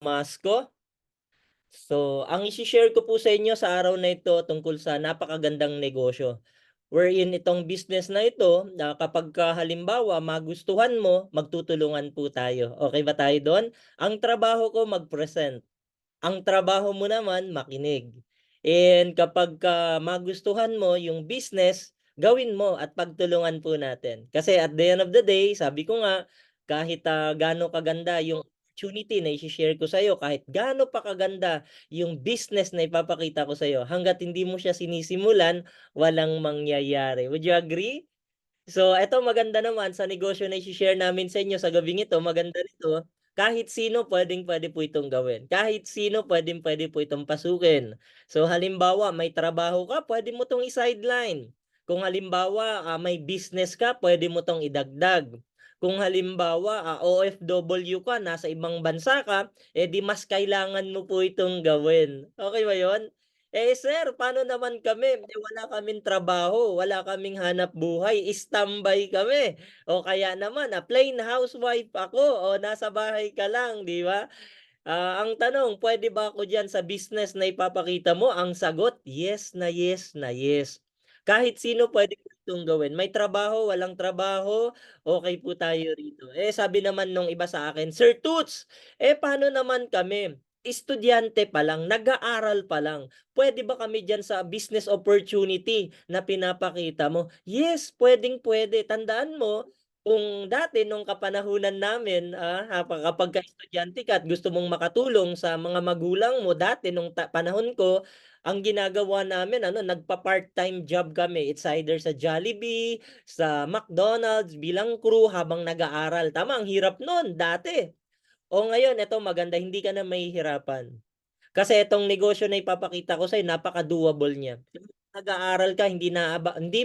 Masko. So, ang isi-share ko po sa inyo sa araw na ito tungkol sa napakagandang negosyo. Wherein itong business na ito, na kapag halimbawa magustuhan mo, magtutulungan po tayo. Okay ba tayo doon? Ang trabaho ko mag-present. Ang trabaho mo naman makinig. And kapag magustuhan mo yung business, gawin mo at pagtulungan po natin. Kasi at the end of the day, sabi ko nga, kahit gaano kaganda yung opportunity na i-share ko sa'yo, kahit gaano pa kaganda yung business na ipapakita ko sa'yo, hanggat hindi mo siya sinisimulan, walang mangyayari. Would you agree? So, eto maganda naman sa negosyo na i-share namin sa inyo sa gabing ito, maganda nito, kahit sino pwedeng-pwede po itong gawin. Kahit sino pwedeng-pwede po itong pasukin. So, halimbawa, may trabaho ka, pwede mo itong i-sideline. Kung halimbawa, may business ka, pwede mo itong idagdag. Kung halimbawa, OFW ka, nasa ibang bansa ka, di mas kailangan mo po itong gawin. Okay ba yon? Sir, paano naman kami? Wala kaming trabaho, wala kaming hanap buhay, standby kami. O kaya naman, plain housewife ako, o nasa bahay ka lang, di ba? Ang tanong, pwede ba ako diyan sa business na ipapakita mo? Ang sagot, yes na yes na yes. Kahit sino pwede po itong gawin. May trabaho, walang trabaho, okay po tayo rito. Sabi naman nung iba sa akin, Sir Toots, paano naman kami? Estudyante pa lang, nag-aaral pa lang. Pwede ba kami diyan sa business opportunity na pinapakita mo? Yes, pwedeng-pwede. Tandaan mo, kung dati nung kapanahunan namin, kapagka estudyante ka at gusto mong makatulong sa mga magulang mo, dati nung panahon ko, ang ginagawa namin, nagpa-part-time job kami. It's either sa Jollibee, sa McDonald's, bilang crew habang nag-aaral. Tama, ang hirap nun, dati. O ngayon, eto maganda, hindi ka na mahihirapan. Kasi itong negosyo na ipapakita ko sa'yo, napaka-doable niya. Nag-aaral ka, hindi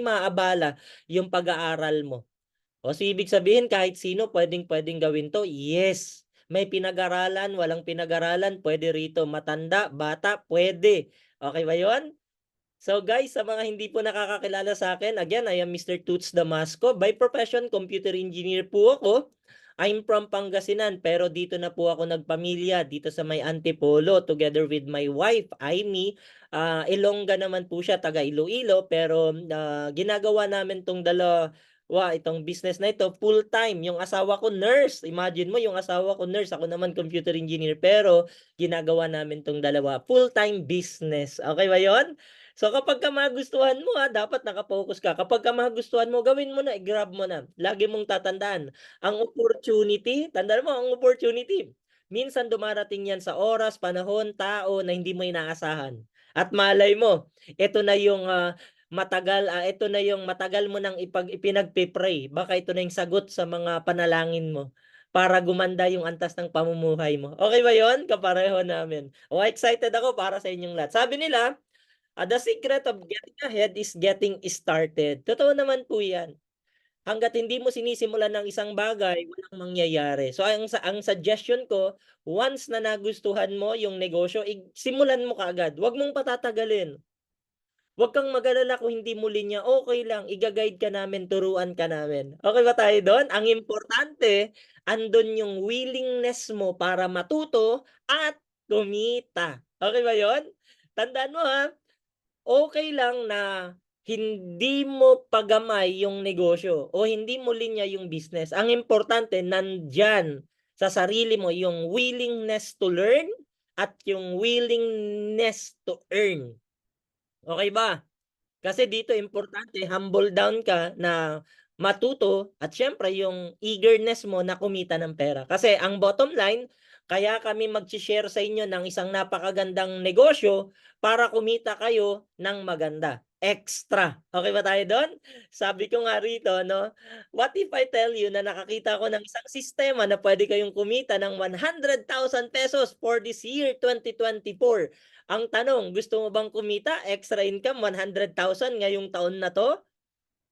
maabala yung pag-aaral mo. O so, ibig sabihin kahit sino pwedeng-pwedeng gawin 'to? Yes. May pinag-aralan, walang pinag-aralan, pwede rito. Matanda, bata, pwede. Okay ba 'yon? So guys, sa mga hindi po nakakakilala sa akin, again, I am Mr. Toots Damasco. By profession, computer engineer po ako. I'm from Pangasinan, pero dito na po ako nagpamilya, dito sa may Antipolo, together with my wife, Aimee. Ilongga naman po siya, taga Iloilo, pero ginagawa namin tong itong business na ito, full-time. Yung asawa ko, nurse. Imagine mo, yung asawa ko, nurse. Ako naman, computer engineer. Pero, ginagawa namin tong dalawa. Full-time business. Okay ba yon? So kapag magustuhan mo dapat naka-focus ka. Kapag magustuhan mo, gawin mo na, i-grab mo na. Lagi mong tatandaan, ang opportunity, tandaan mo ang opportunity. Minsan dumarating yan sa oras, panahon, tao na hindi mo inaasahan. At malay mo, ito na yung ito na yung matagal mo nang ipinagpe-pray. Baka ito na yung sagot sa mga panalangin mo para gumanda yung antas ng pamumuhay mo. Okay ba yon? Kapareho namin. Excited ako para sa inyong lahat. Sabi nila, the secret of getting ahead is getting started. Totoo naman po yan. Hangga't hindi mo sinisimulan ng isang bagay, walang mangyayari. So ang suggestion ko, once na nagustuhan mo yung negosyo, simulan mo kaagad. Huwag mong patatagalin. Huwag kang mag-alala kung hindi mo linya, okay lang, iga-guide ka namin, turuan ka namin. Okay ba tayo do'n? Ang importante, andun yung willingness mo para matuto at kumita. Okay ba 'yon? Tandaan mo, okay lang na hindi mo pagamay yung negosyo o hindi mo linya yung business. Ang importante, nandiyan sa sarili mo yung willingness to learn at yung willingness to earn. Okay ba? Kasi dito importante humble down ka na matuto at siyempre yung eagerness mo na kumita ng pera. Kasi ang bottom line, kaya kami mag-share sa inyo ng isang napakagandang negosyo para kumita kayo ng maganda. Extra. Okay ba tayo doon? Sabi ko nga rito, no? What if I tell you na nakakita ko ng isang sistema na pwede kayong kumita ng 100,000 pesos for this year 2024? Ang tanong, gusto mo bang kumita, extra income, 100,000 ngayong taon na 'to?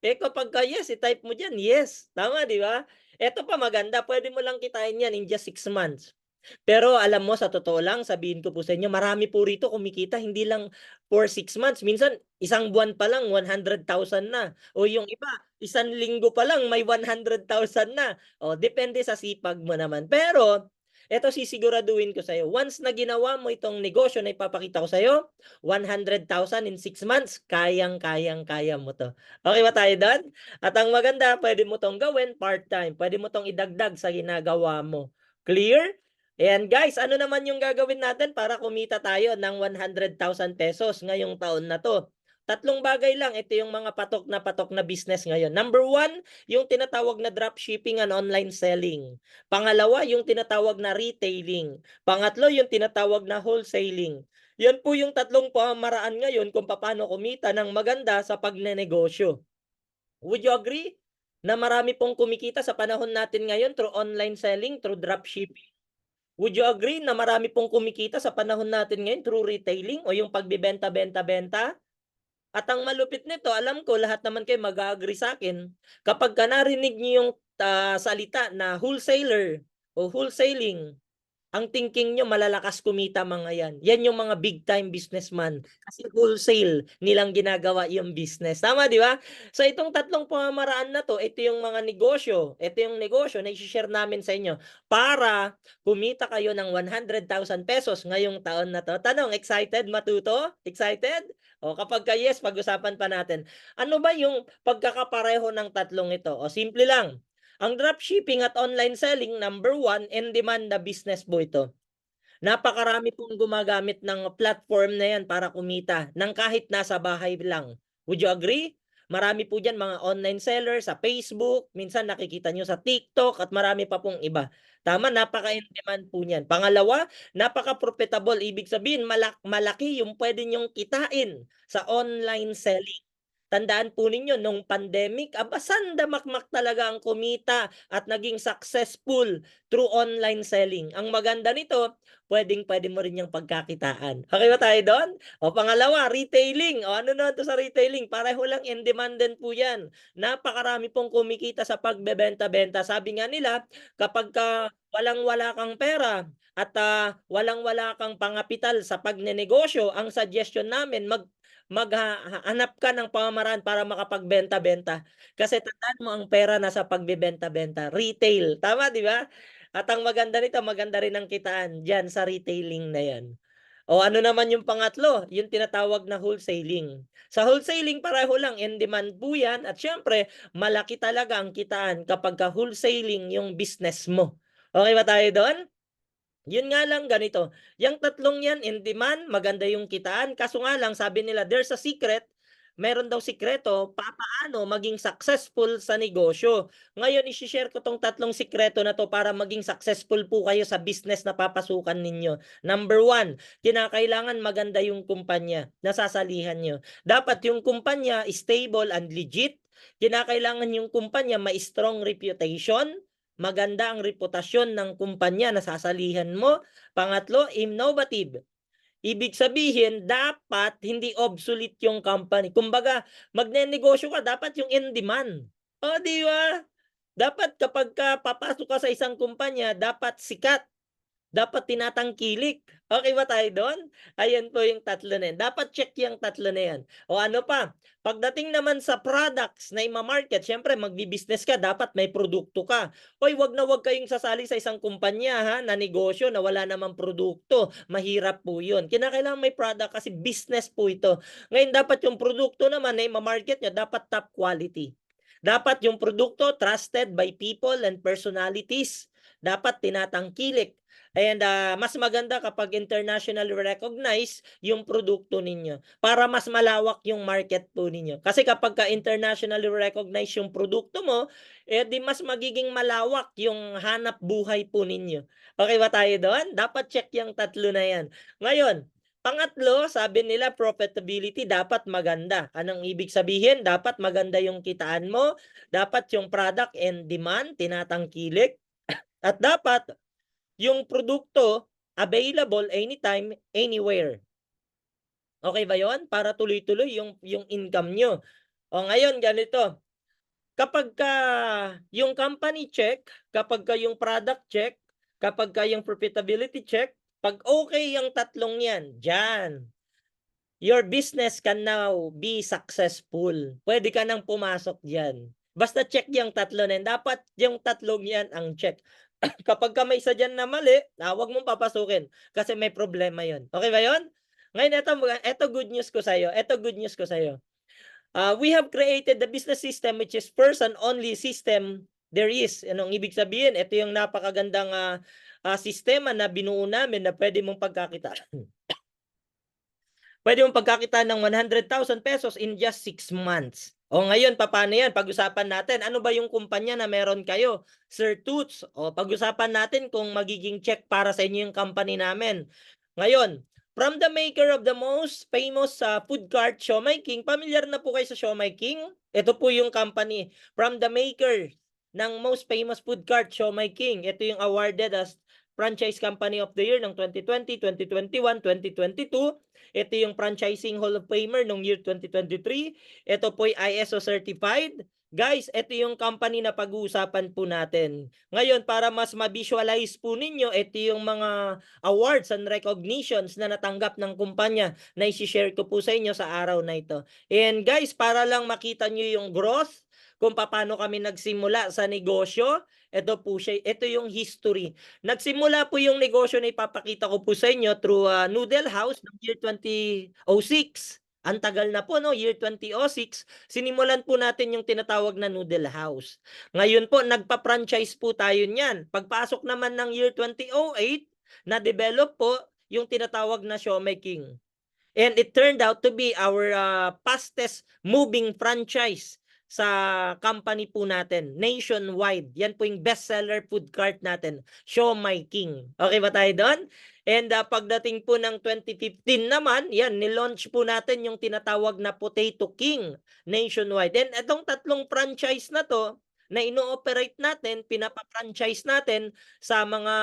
Kapagka yes, i-type mo diyan, yes. Tama, 'di ba? Eto pa maganda, puwede mo lang kitain 'yan in just 6 months. Pero alam mo, sa totoo lang, sabihin ko po sa inyo, marami po rito kumikita hindi lang for 6 months. Minsan, isang buwan pa lang 100,000 na. O yung iba, isang linggo pa lang may 100,000 na. O depende sa sipag mo naman. Pero Eto sisiguraduhin ko sa'yo, once na ginawa mo itong negosyo na ipapakita ko sa'yo, 100,000 in 6 months, kaya mo 'to. Okay ba tayo do'n? At ang maganda, pwede mo 'tong gawin part-time, pwede mo 'tong idagdag sa ginagawa mo. Clear? Ayan guys, ano naman yung gagawin natin para kumita tayo ng 100,000 pesos ngayong taon na 'to? Tatlong bagay lang, ito yung mga patok na business ngayon. Number one, yung tinatawag na dropshipping and online selling. Pangalawa, yung tinatawag na retailing. Pangatlo, yung tinatawag na wholesaling. Yan po yung tatlong pamamaraan ngayon kung paano kumita ng maganda sa pagnenegosyo. Would you agree na marami pong kumikita sa panahon natin ngayon through online selling, through dropshipping? Would you agree na marami pong kumikita sa panahon natin ngayon through retailing o yung pagbebenta-benta-benta? At ang malupit nito, alam ko lahat naman kayo mag-a-agree sa'kin, kapagka narinig niyo yung, salita na wholesaler o wholesaling, ang thinking niyo malalakas kumita mga yan. Yan yung mga big time businessman kasi wholesale nilang ginagawa yung business. Tama, di ba? So itong tatlong pamamaraan na 'to, ito yung mga negosyo, ito yung negosyo na i-she-share namin sa inyo para kumita kayo ng 100,000 pesos ngayong taon na 'to. Tanong, excited matuto? Excited? O kapagka yes, pag-usapan pa natin. Ano ba yung pagkakapareho ng tatlong ito? O simple lang, ang dropshipping at online selling, number one, in demand na business po ito. Napakarami pong gumagamit ng platform na yan para kumita ng kahit nasa bahay lang. Would you agree? Marami po dyan mga online seller sa Facebook, minsan nakikita nyo sa TikTok at marami pa pong iba. Tama, napaka-in-demand po niyan. Pangalawa, napaka-profitable. Ibig sabihin, malaki yung pwede nyong kitain sa online selling. Tandaan po ninyo, nung pandemic, sandamakmak talaga ang kumita at naging successful through online selling. Ang maganda nito, pwedeng-pwede mo rin yung pagkakitaan. Okay ba tayo doon? O pangalawa, retailing. O ano na to sa retailing? Pareho lang in demand din po yan. Napakarami pong kumikita sa pagbebenta-benta. Sabi nga nila, kapag walang-wala kang pera at walang-wala kang pangapital sa pagnenegosyo, ang suggestion namin, maghanap ka ng pamamaraan para makapagbenta-benta. Kasi tandaan mo, ang pera nasa pagbebenta-benta, retail. Tama, di ba? At ang maganda nito, maganda rin ang kitaan diyan sa retailing na 'yan. O ano naman yung pangatlo, yung tinatawag na wholesaling. Sa wholesaling, pareho lang, in demand po 'yan at siyempre malaki talaga ang kitaan kapagka wholesaling yung business mo. Okay ba tayo doon? Yun nga lang ganito, yang tatlong yan in demand, maganda yung kitaan, kaso nga lang sabi nila there's a secret, meron daw sikreto papaano maging successful sa negosyo. Ngayon i-share ko tong tatlong sikreto na to para maging successful po kayo sa business na papasukan ninyo. Number one, kinakailangan maganda yung kumpanya na sasalihan nyo. Dapat yung kumpanya stable and legit. Kinakailangan yung kumpanya may strong reputation, maganda ang reputasyon ng kumpanya na sasalihan mo. Pangatlo, innovative. Ibig sabihin, dapat hindi obsolete yung company. Kumbaga, magnenegosyo ka, dapat yung in demand. O, di ba? Dapat kapag papasok ka sa isang kumpanya, dapat sikat. Dapat tinatangkilik. Okay ba tayo doon? Ayan po yung tatlo na yan. Dapat check yung tatlo na yan. O ano pa, pagdating naman sa products na ima-market, syempre magbi-business ka, dapat may produkto ka. Hoy, wag na wag kayong sasali sa isang kumpanya ha, na negosyo na wala namang produkto. Mahirap po yun. Kinakailangan may product kasi business po ito. Ngayon, dapat yung produkto naman na ima-market nyo, dapat top quality. Dapat yung produkto trusted by people and personalities. Dapat tinatangkilik. And mas maganda kapag internationally recognized yung produkto ninyo para mas malawak yung market po ninyo. Kasi kapag internationally recognized yung produkto mo, di mas magiging malawak yung hanap buhay po ninyo. Okay ba tayo doon? Dapat check yung tatlo na yan. Ngayon, pangatlo, sabi nila profitability dapat maganda. Anong ibig sabihin? Dapat maganda yung kitaan mo, dapat yung product and demand tinatangkilik, at dapat yung produkto available anytime, anywhere. Okay ba yon? Para tuloy-tuloy yung income nyo. O ngayon, ganito. Kapag yung company check, kapag yung product check, kapag yung profitability check, pag okay yung tatlong yan, dyan, your business can now be successful. Pwede ka nang pumasok dyan. Basta check yung tatlo na yan. Dapat yung tatlong yan ang check. Kapagka may isa diyan na mali, wag mong papasukin kasi may problema 'yun. Okay ba 'yun? Ngayon eto good news ko sa'yo, we have created the business system which is first and only system there is. Anong ibig sabihin? Ito yung napakagandang, sistema na binuo namin na puwede mong pagkakitaan ng ₱100,000 in just 6 months. O ngayon papaano 'yan, pag-usapan natin. Ano ba yung kumpanya na meron kayo? Sir Toots, o pag-usapan natin kung magiging check para sa inyo yung company namin. Ngayon, from the maker of the most famous, food cart, Siomai King, pamilyar na po kayo sa Siomai King? Ito po yung company from the maker ng most famous food cart, Siomai King. Ito yung awarded as Franchise Company of the Year ng 2020, 2021, 2022. Ito yung Franchising Hall of Famer nung year 2023. Ito po ay ISO certified. Guys, ito yung company na pag-uusapan po natin. Ngayon, para mas ma-visualize po ninyo, ito yung mga awards and recognitions na natanggap ng kumpanya na isi-share ko po sa inyo sa araw na ito. And guys, para lang makita nyo yung growth, kung paano kami nagsimula sa negosyo, ito po siya, ito yung history. Nagsimula po yung negosyo na ipapakita ko po sa inyo through Noodle House ng year 2006. Ang tagal na po, no? Year 2006, sinimulan po natin yung tinatawag na Noodle House. Ngayon po, nagpa-franchise po tayo niyan. Pagpasok naman ng year 2008, na-develop po yung tinatawag na Siomai King. And it turned out to be our fastest moving franchise sa company po natin, nationwide. Yan po yung bestseller food cart natin, Siomai King. Okay ba tayo doon? And pagdating po ng 2015 naman, yan, nilaunch po natin yung tinatawag na Potato King nationwide. And itong tatlong franchise na to, na ino-operate natin, pinapa-franchise natin sa mga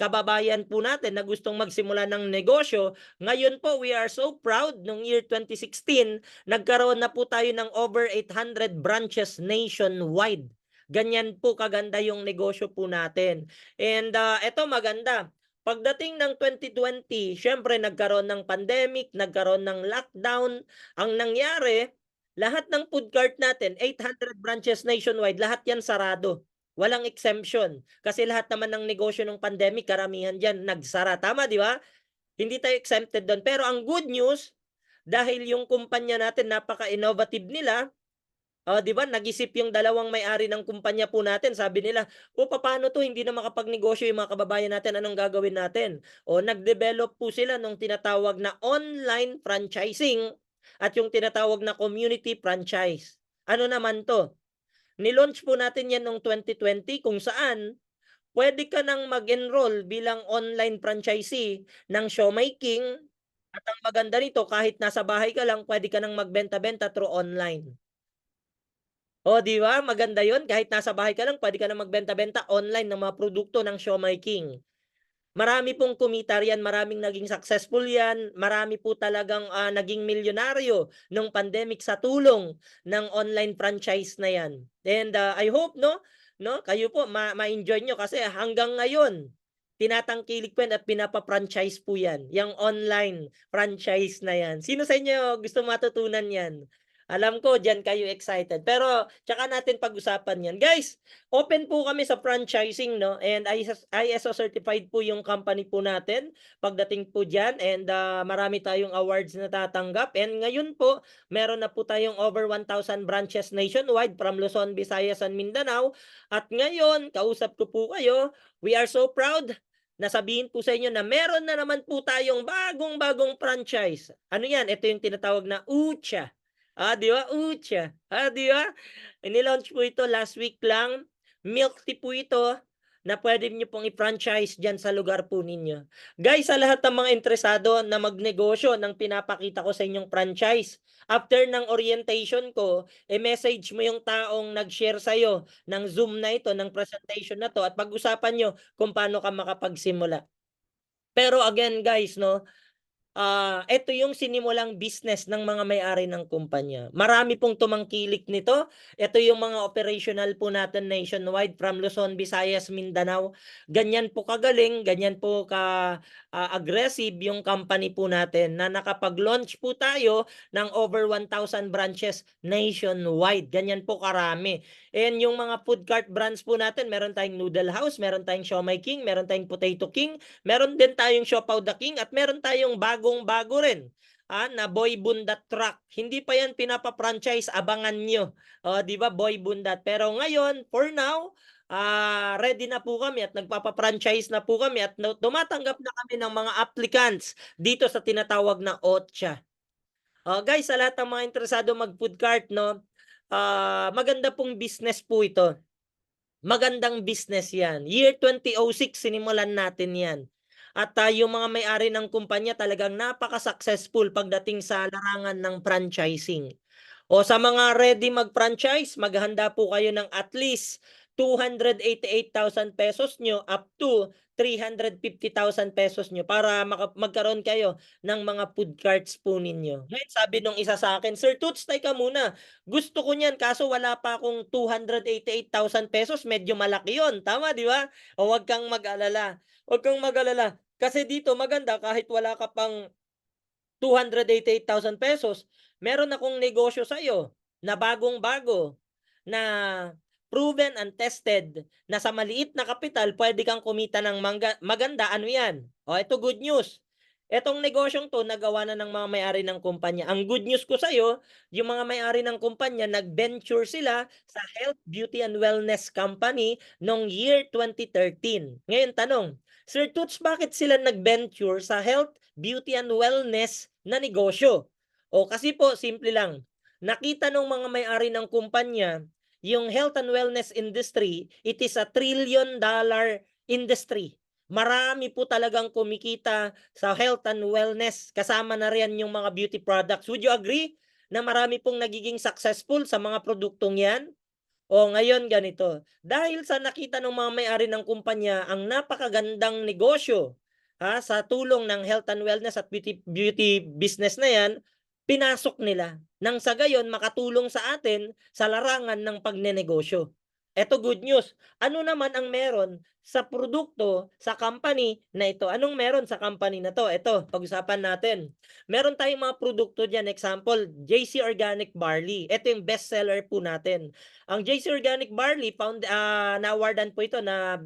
kababayan po natin na gustong magsimula ng negosyo. Ngayon po, we are so proud, nung year 2016, nagkaroon na po tayo ng over 800 branches nationwide. Ganyan po kaganda yung negosyo po natin. And eto maganda. Pagdating ng 2020, syempre nagkaroon ng pandemic, nagkaroon ng lockdown. Ang nangyari, lahat ng food cart natin, 800 branches nationwide, lahat yan sarado. Walang exemption. Kasi lahat naman ng negosyo ng pandemic, karamihan dyan nagsara. Tama, di ba? Hindi tayo exempted doon. Pero ang good news, dahil yung kumpanya natin napaka-innovative nila, di ba, nag-isip yung dalawang may-ari ng kumpanya po natin. Sabi nila, paano to, hindi na makapagnegosyo yung mga kababayan natin, anong gagawin natin? Nag-develop po sila nung tinatawag na online franchising at yung tinatawag na community franchise. Ano naman to? Nilaunch po natin yan noong 2020 kung saan pwede ka nang mag-enroll bilang online franchisee ng Siomai King at ang maganda nito kahit nasa bahay ka lang pwede ka nang magbenta-benta through online. Di ba? Maganda 'yon, kahit nasa bahay ka lang pwede ka nang magbenta-benta online ng mga produkto ng Siomai King. Marami pong kumita riyan, maraming naging successful yan, marami po talagang naging milyonaryo nung pandemic sa tulong ng online franchise na yan. And I hope no, kayo po ma-enjoy nyo kasi hanggang ngayon tinatangkilik po yan at pinapa-franchise po yan, yung online franchise na yan. Sino sa inyo gusto matutunan yan? Alam ko diyan kayo excited. Pero tsaka natin pag-usapan 'yan. Guys, open po kami sa franchising, no? And ISO certified po yung company po natin pagdating po diyan, and marami tayong awards na tatanggap. And ngayon po, meron na po tayong over 1,000 branches nationwide from Luzon, Visayas, and Mindanao. At ngayon, kausap ko po kayo, we are so proud na sabihin po sa inyo na meron na naman po tayong bagong-bagong franchise. Ano 'yan? Ito yung tinatawag na Ucha. Di ba? Ucha. Di ba? Ni-launch po ito last week lang. Milk tea po ito na pwede niyo pong i-franchise diyan sa lugar po ninyo. Guys, sa lahat ng mga interesado na magnegosyo ng pinapakita ko sa inyong franchise, after ng orientation ko, message mo yung taong nag-share sa'yo ng Zoom na ito, ng presentation na to, at pag-usapan nyo kung paano ka makapagsimula. Pero again guys, no, ito yung sinimulang business ng mga may-ari ng kumpanya. Marami pong tumangkilik nito. Ito yung mga operational po natin nationwide from Luzon, Visayas, Mindanao. Ganyan po kagaling, ganyan po aggressive yung company po natin na nakapag-launch po tayo ng over 1,000 branches nationwide. Ganyan po karami. And yung mga food cart brands po natin, meron tayong Noodle House, meron tayong Siomai King, meron tayong Potato King, meron din tayong Siopaw the King, at meron tayong bagong-bago rin na Boy Bundat Truck. Hindi pa yan pinapa-franchise, abangan nyo. Di ba, Boy Bundat. Pero ngayon, for now, ready na po kami at nagpapa-franchise na po kami at tumatanggap na kami ng mga applicants dito sa tinatawag na OTCHA. Guys, sa lahat ng mga interesado mag-food cart, no, maganda pong business po ito. Magandang business yan. Year 2006, sinimulan natin yan. At yung mga may-ari ng kumpanya talagang napaka-successful pagdating sa larangan ng franchising. O sa mga ready mag-franchise, maghanda po kayo ng at least 288,000 pesos nyo up to 350,000 pesos nyo para magkaroon kayo ng mga food carts po ninyo. Ngayon, sabi nung isa sa akin, Sir Toots, teka muna. Gusto ko niyan kaso wala pa akong 288,000 pesos. Medyo malaki yon. Tama, di ba? O wag kang mag-alala. Wag kang mag-alala. Kasi dito maganda kahit wala ka pang 288,000 pesos, meron akong negosyo sa iyo na bagong-bago, na proven and tested, na sa maliit na kapital pwede kang kumita ng maganda. Ano yan? Ito good news. Etong negosyong to, nagawa na ng mga may-ari ng kumpanya. Ang good news ko sa iyo, yung mga may-ari ng kumpanya, nag-venture sila sa Health, Beauty and Wellness Company noong year 2013. Ngayon, tanong, Sir Toots, bakit sila nag-venture sa Health, Beauty and Wellness na negosyo? Kasi po, simple lang. Nakita ng mga may-ari ng kumpanya, yung health and wellness industry, it is a $1 trillion industry. Marami po talagang kumikita sa health and wellness. Kasama na rin yung mga beauty products. Would you agree na marami pong nagiging successful sa mga produktong yan? Ngayon ganito. Dahil sa nakita ng mga may-ari ng kumpanya ang napakagandang negosyo sa tulong ng health and wellness at beauty business na yan, pinasok nila. Nang sa gayon makatulong sa atin sa larangan ng pagnenegosyo. Ito good news. Ano naman ang meron sa produkto, sa company na ito? Anong meron sa company na to? Ito, pag-usapan natin. Meron tayong mga produkto dyan. Example, JC Organic Barley. Ito yung best seller po natin. Ang JC Organic Barley, na-awardan po ito na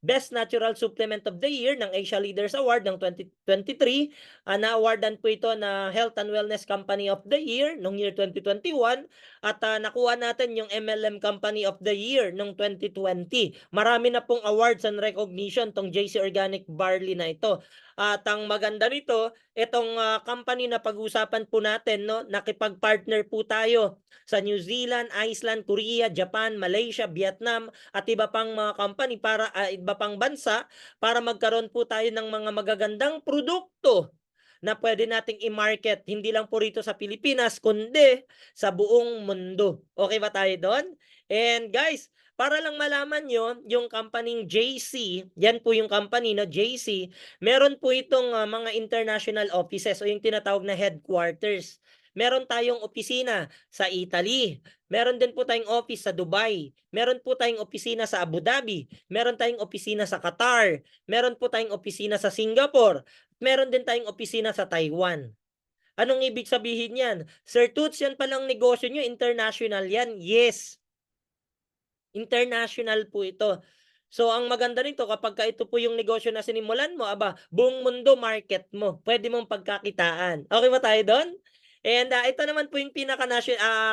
Best Natural Supplement of the Year ng Asia Leaders Award ng 2023. Na-awardan po ito na Health and Wellness Company of the Year noong year 2021. At nakuha natin yung MLM Company of the Year noong 2020. Marami na pong awards and recognition tong JC Organic Barley na ito. At ang maganda nito, itong company na pag-usapan po natin, no, nakipag-partner po tayo sa New Zealand, Iceland, Korea, Japan, Malaysia, Vietnam at iba pang mga company iba pang bansa para magkaroon po tayo ng mga magagandang produkto na pwede nating i-market hindi lang po rito sa Pilipinas kundi sa buong mundo. Okay ba tayo doon? And guys, para lang malaman nyo, yung company JC, yan po yung company na JC, meron po itong mga international offices o yung tinatawag na headquarters. Meron tayong opisina sa Italy. Meron din po tayong office sa Dubai. Meron po tayong opisina sa Abu Dhabi. Meron tayong opisina sa Qatar. Meron po tayong opisina sa Singapore. Meron din tayong opisina sa Taiwan. Anong ibig sabihin yan? Sir Toots, yan palang negosyo nyo, international yan? Yes. International po ito. So, ang maganda nito, kapag ito po yung negosyo na sinimulan mo, buong mundo market mo. Pwede mong pagkakitaan. Okay ba tayo doon? And ito naman po yung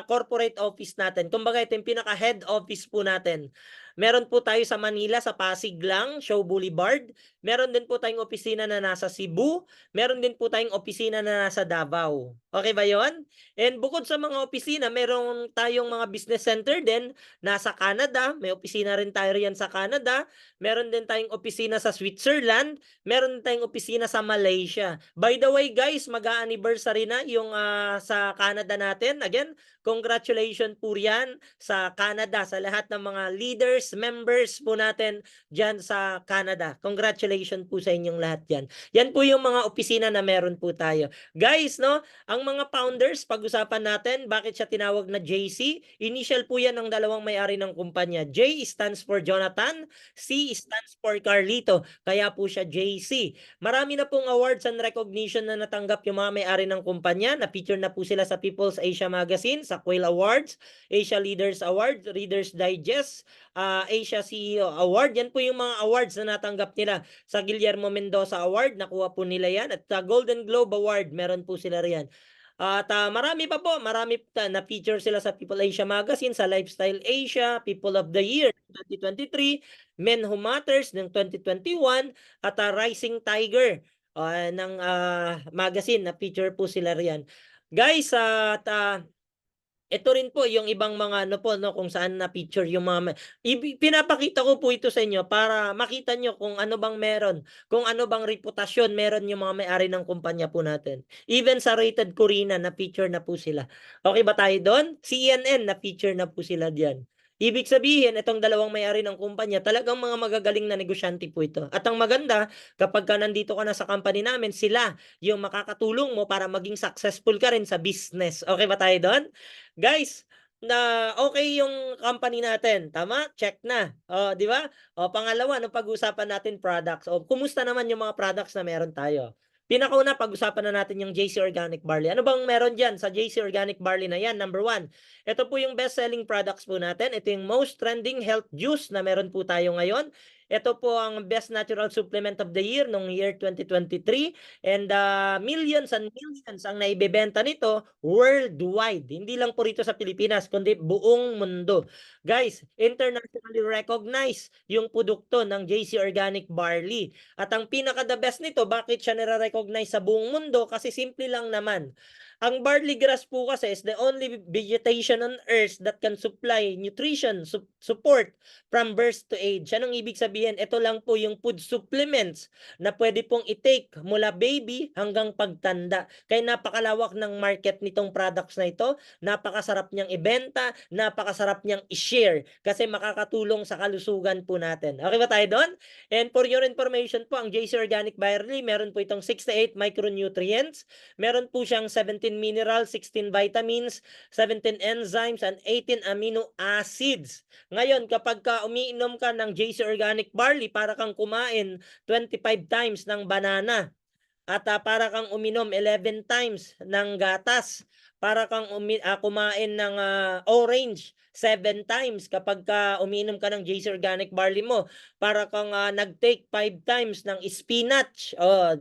corporate office natin. Kumbaga, ito yung pinaka-head office po natin. Meron po tayo sa Manila, sa Pasig lang, Show Boulevard. Meron din po tayong opisina na nasa Cebu. Meron din po tayong opisina na nasa Davao. Okay ba yon? And bukod sa mga opisina, meron tayong mga business center din nasa Canada. May opisina rin tayo riyan sa Canada. Meron din tayong opisina sa Switzerland. Meron din tayong opisina sa Malaysia. By the way guys, mag-a-anniversary na yung sa Canada natin. Again, congratulations po yan sa Canada, sa lahat ng mga leaders first members po natin dyan sa Canada. Congratulations po sa inyong lahat yan. Yan po yung mga opisina na meron po tayo. Guys, no, ang mga founders, pag-usapan natin, bakit siya tinawag na JC? Initial po yan ng dalawang may-ari ng kumpanya. J stands for Jonathan, C stands for Carlito. Kaya po siya JC. Marami na pong awards and recognition na natanggap yung mga may-ari ng kumpanya. Na-feature na po sila sa People's Asia Magazine, sa Quail Awards, Asia Leaders Award, Reader's Digest, Asia CEO Award. Yan po yung mga awards na natanggap nila. Sa Guillermo Mendoza Award, nakuha po nila yan. At sa Golden Globe Award, meron po sila riyan. At marami pa po, na-feature sila sa People Asia Magazine, sa Lifestyle Asia, People of the Year 2023, Men Who Matters ng 2021, at Rising Tiger ng magazine, na-feature po sila riyan. Guys, at ito rin po yung ibang mga ano po, no, kung saan na-feature yung mga pinapakita ko po ito sa inyo para makita nyo kung ano bang meron, kung ano bang reputasyon meron yung mga may-ari ng kumpanya po natin. Even sa Rated Corina, na-feature na po sila. Okay ba tayo doon? CNN, na-feature na po sila diyan. Ibig sabihin, itong dalawang may-ari ng kumpanya, talagang mga magagaling na negosyante po ito. At ang maganda, kapag ka nandito ka na sa company namin, sila yung makakatulong mo para maging successful ka rin sa business. Okay ba tayo doon? Guys, na okay yung company natin, tama? Check na. Di ba? Pangalawa, no, pag-usapan natin products. Kumusta naman yung mga products na meron tayo? Pinakauna, pag-usapan na natin yung JC Organic Barley. Ano bang meron dyan sa JC Organic Barley na yan? Number one, ito po yung best-selling products po natin. Ito yung most trending health juice na meron po tayo ngayon. Ito po ang best natural supplement of the year noong year 2023. And millions and millions ang naibebenta nito worldwide. Hindi lang po rito sa Pilipinas, kundi buong mundo. Guys, internationally recognized yung produkto ng JC Organic Barley. At ang pinaka-the best nito, bakit siya nire-recognize sa buong mundo? Kasi simple lang naman. Ang barley grass po kasi is the only vegetation on earth that can supply nutrition, support from birth to age. Anong ibig sabihin? Ito lang po yung food supplements na pwede pong i-take mula baby hanggang pagtanda. Kaya napakalawak ng market nitong products na ito. Napakasarap niyang ibenta, napakasarap niyang i-share kasi makakatulong sa kalusugan po natin. Okay ba tayo doon? And for your information po, ang JC Organic Barley, meron po itong 68 micronutrients. Meron po siyang 17 minerals, 16 vitamins, 17 enzymes, and 18 amino acids. Ngayon, kapag umiinom ka ng JC Organic Barley, para kang kumain 25 times ng banana. At para kang uminom 11 times ng gatas. Para kang kumain ng orange 7 times kapag umiinom ka ng JC Organic Barley mo. Para kang nag-take 5 times ng spinach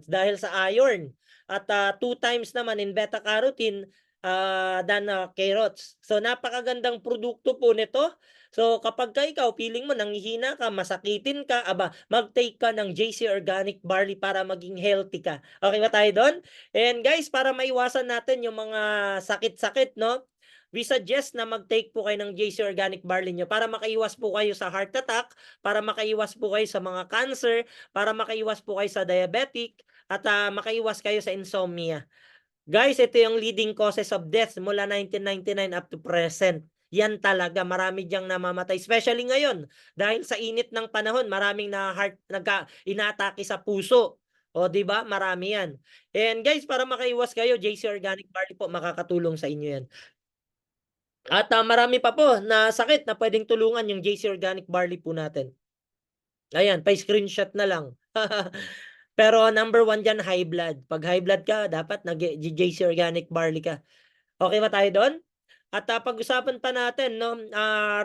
dahil sa iron. At 2 times naman in beta-carotene than carrots. So napakagandang produkto po nito. So kapag ikaw feeling mo nanghihina ka, masakitin ka, mag-take ka ng JC Organic Barley para maging healthy ka. Okay ba tayo doon? And guys, para maiwasan natin yung mga sakit-sakit, no? We suggest na mag-take po kayo ng JC Organic Barley nyo para makaiwas po kayo sa heart attack, para makaiwas po kayo sa mga cancer, para makaiwas po kayo sa diabetic, at makaiwas kayo sa insomnia. Guys, ito yung leading causes of death mula 1999 up to present. Yan talaga, marami diyang namamatay. Especially ngayon, dahil sa init ng panahon, maraming inaatake sa puso. Di ba? Marami yan. And guys, para makaiwas kayo, JC Organic Barley po, makakatulong sa inyo yan. At marami pa po na sakit na pwedeng tulungan yung JC Organic Barley po natin. Ayan, pa-screenshot na lang. Pero number one dyan, high blood. Pag high blood ka, dapat nag-JC Organic Barley ka. Okay ba tayo doon? At pag-usapan pa natin, no,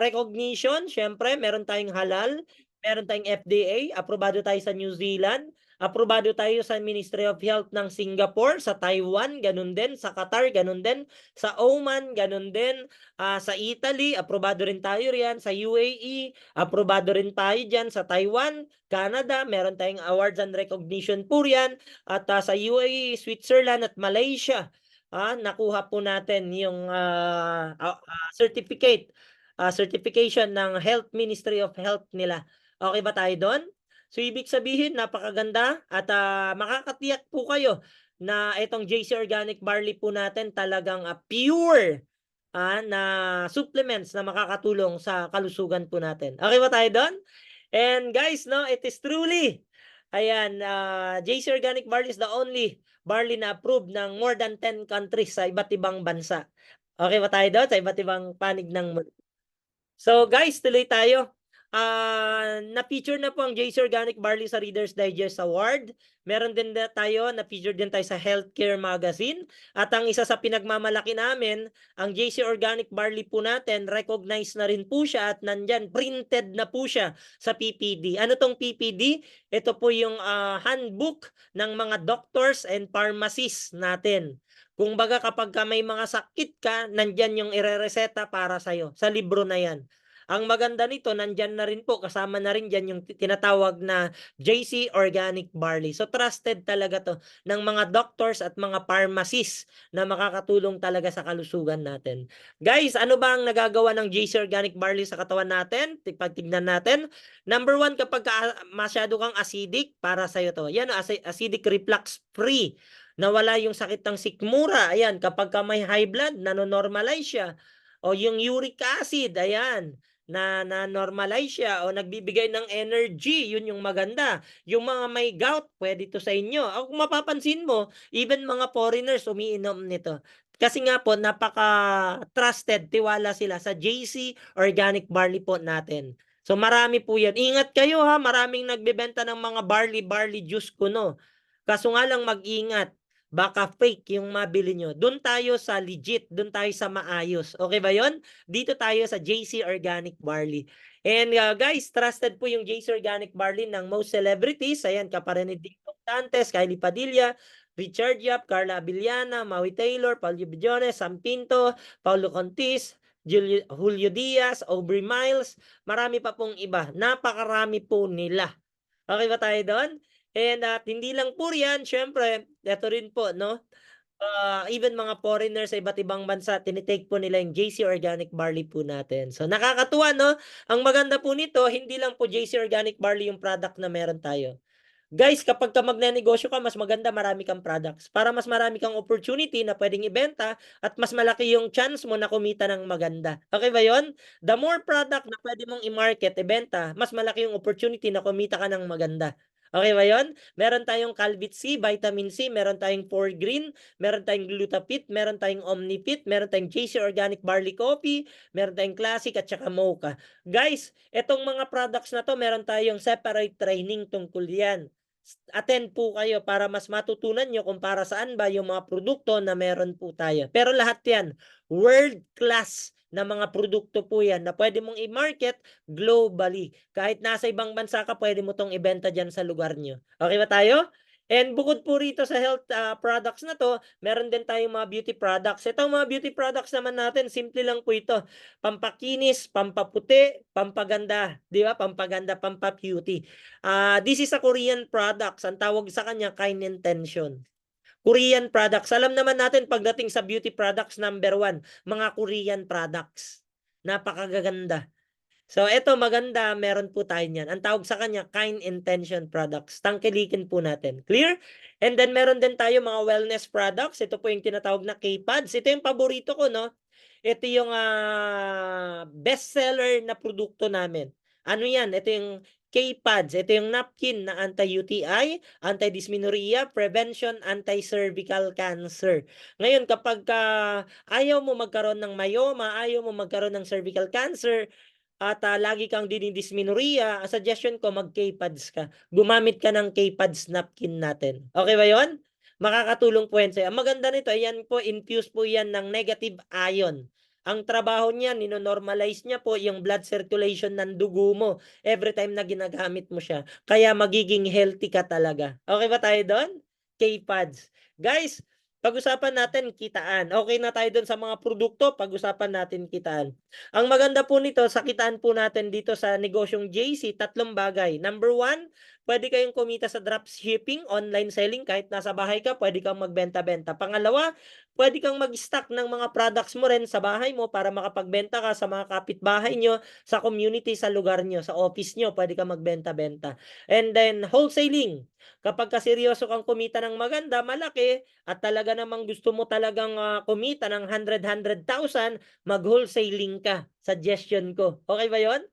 recognition, syempre, meron tayong halal, meron tayong FDA, aprobado tayo sa New Zealand, aprobado tayo sa Ministry of Health ng Singapore, sa Taiwan, ganun din, sa Qatar, ganun din, sa Oman, ganun din, sa Italy, aprobado rin tayo riyan, sa UAE, aprobado rin tayo dyan, sa Taiwan, Canada, meron tayong awards and recognition po riyan, at sa UAE, Switzerland at Malaysia, nakuha po natin yung certification ng Health Ministry of Health nila. Okay ba tayo doon? So ibig sabihin, napakaganda at makakatiyak po kayo na itong JC Organic Barley po natin talagang pure na supplements na makakatulong sa kalusugan po natin. Okay ba tayo doon? And guys, no, it is truly, ayan, JC Organic Barley is the only barley na approved ng more than 10 countries sa iba't ibang bansa. Okay ba tayo doon? Sa iba't ibang panig ng mundo. So guys, tuloy tayo. Na-feature na po ang JC Organic Barley sa Reader's Digest Award. Meron din tayo, na-feature din tayo sa Healthcare Magazine. At ang isa sa pinagmamalaki namin, ang JC Organic Barley po natin, recognized na rin po siya at nandyan, printed na po siya sa PPD. Ano tong PPD? Ito po yung handbook ng mga doctors and pharmacists natin. Kung baga kapag may mga sakit ka, nandyan yung irereseta para sa'yo, sa libro na yan. Ang maganda nito, nandyan na rin po, kasama na rin dyan yung tinatawag na JC Organic Barley. So trusted talaga to ng mga doctors at mga pharmacists na makakatulong talaga sa kalusugan natin. Guys, ano ba ang nagagawa ng JC Organic Barley sa katawan natin? Tignan natin. Number 1, kapag masyado kang acidic, para sa'yo to. Yan, acidic reflux free. Nawala yung sakit ng sikmura. Ayan, kapag ka may high blood, nanonormalize siya. O yung uric acid, ayan, na normalize siya o nagbibigay ng energy, yun yung maganda. Yung mga may gout, pwede to sa inyo. Kung mapapansin mo, even mga foreigners umiinom nito. Kasi nga po, napaka-trusted, tiwala sila sa JC Organic Barley po natin. So marami po yan. Ingat kayo ha, maraming nagbebenta ng mga barley juice kuno. Kaso nga lang mag-ingat. Baka fake yung mabili nyo. Doon tayo sa legit. Doon tayo sa maayos. Okay ba yon? Dito tayo sa JC Organic Barley. And guys, trusted po yung JC Organic Barley ng most celebrities. Ayan, kaparinig Dingdong Dantes, Kylie Padilla, Richard Yap, Carla Abiliana, Maui Taylor, Paulo Billones, Sam Pinto, Paulo Contis, Julio Diaz, Aubrey Miles. Marami pa pong iba. Napakarami po nila. Okay ba tayo doon? And hindi lang po yan, syempre, ito rin po, no? Even mga foreigners sa iba't ibang bansa, tinitake po nila yung JC Organic Barley po natin. So nakakatuwa, no? Ang maganda po nito, hindi lang po JC Organic Barley yung product na meron tayo. Guys, kapag ka magnenegosyo ka, mas maganda marami kang products. Para mas marami kang opportunity na pwedeng ibenta at mas malaki yung chance mo na kumita ng maganda. Okay ba yon? The more product na pwede mong i-market, ibenta, mas malaki yung opportunity na kumita ka ng maganda. Okay ba yon? Meron tayong Calvit C, Vitamin C, meron tayong 4Green, meron tayong Glutapit, meron tayong Omnipit, meron tayong JC Organic Barley Coffee, meron tayong Classic at saka Mocha. Guys, etong mga products na to, meron tayong separate training tungkol yan. Attend po kayo para mas matutunan nyo kung para saan ba yung mga produkto na meron po tayo. Pero lahat yan, world class na mga produkto po yan na pwede mong i-market globally. Kahit nasa ibang bansa ka, pwede mo tong ibenta dyan sa lugar nyo. Okay ba tayo? And bukod po rito sa health products na to, meron din tayong mga beauty products. Itong mga beauty products naman natin, simple lang po ito. Pampakinis, pampaputi, pampaganda. Di ba? Pampaganda, pampabeauty. This is a Korean products. Ang tawag sa kanya, Kind Intention. Korean products. Alam naman natin pagdating sa beauty products, number 1, mga Korean products. Napakaganda. So, ito maganda, meron po tayo niyan. Ang tawag sa kanya, Kind Intention products. Tangkilikin po natin. Clear? And then, meron din tayo mga wellness products. Ito po yung tinatawag na K-Pads. Ito yung paborito ko, no? Ito yung bestseller na produkto namin. Ano yan? Ito yung K-Pads. Ito yung napkin na anti-UTI, anti-dysmenorrhea, prevention, anti-cervical cancer. Ngayon, kapag ayaw mo magkaroon ng myoma, ayaw mo magkaroon ng cervical cancer, at lagi kang dinidysmenorrhea, suggestion ko mag K-Pads ka. Gumamit ka ng K-Pads napkin natin. Okay ba yon? Makakatulong po yan sa'yo. Ang maganda nito, ayan po, infuse po yan ng negative ion. Ang trabaho niya, ninonormalize niya po yung blood circulation ng dugo mo every time na ginagamit mo siya. Kaya magiging healthy ka talaga. Okay ba tayo doon? K-Pads. Guys, pag-usapan natin kitaan. Okay na tayo doon sa mga produkto, pag-usapan natin kitaan. Ang maganda po nito, sa kitaan po natin dito sa negosyong JC, 3 bagay. Number 1, Pwede kayong kumita sa dropshipping, online selling, kahit nasa bahay ka, pwede kang magbenta-benta. Pangalawa, pwede kang mag-stock ng mga products mo rin sa bahay mo para makapagbenta ka sa mga kapitbahay nyo, sa community, sa lugar nyo, sa office nyo, pwede kang magbenta-benta. And then, wholesaling. Kapag ka seryoso kang kumita ng maganda, malaki, at talaga namang gusto mo talagang kumita ng 100,000, mag-wholesaling ka. Suggestion ko. Okay ba yon?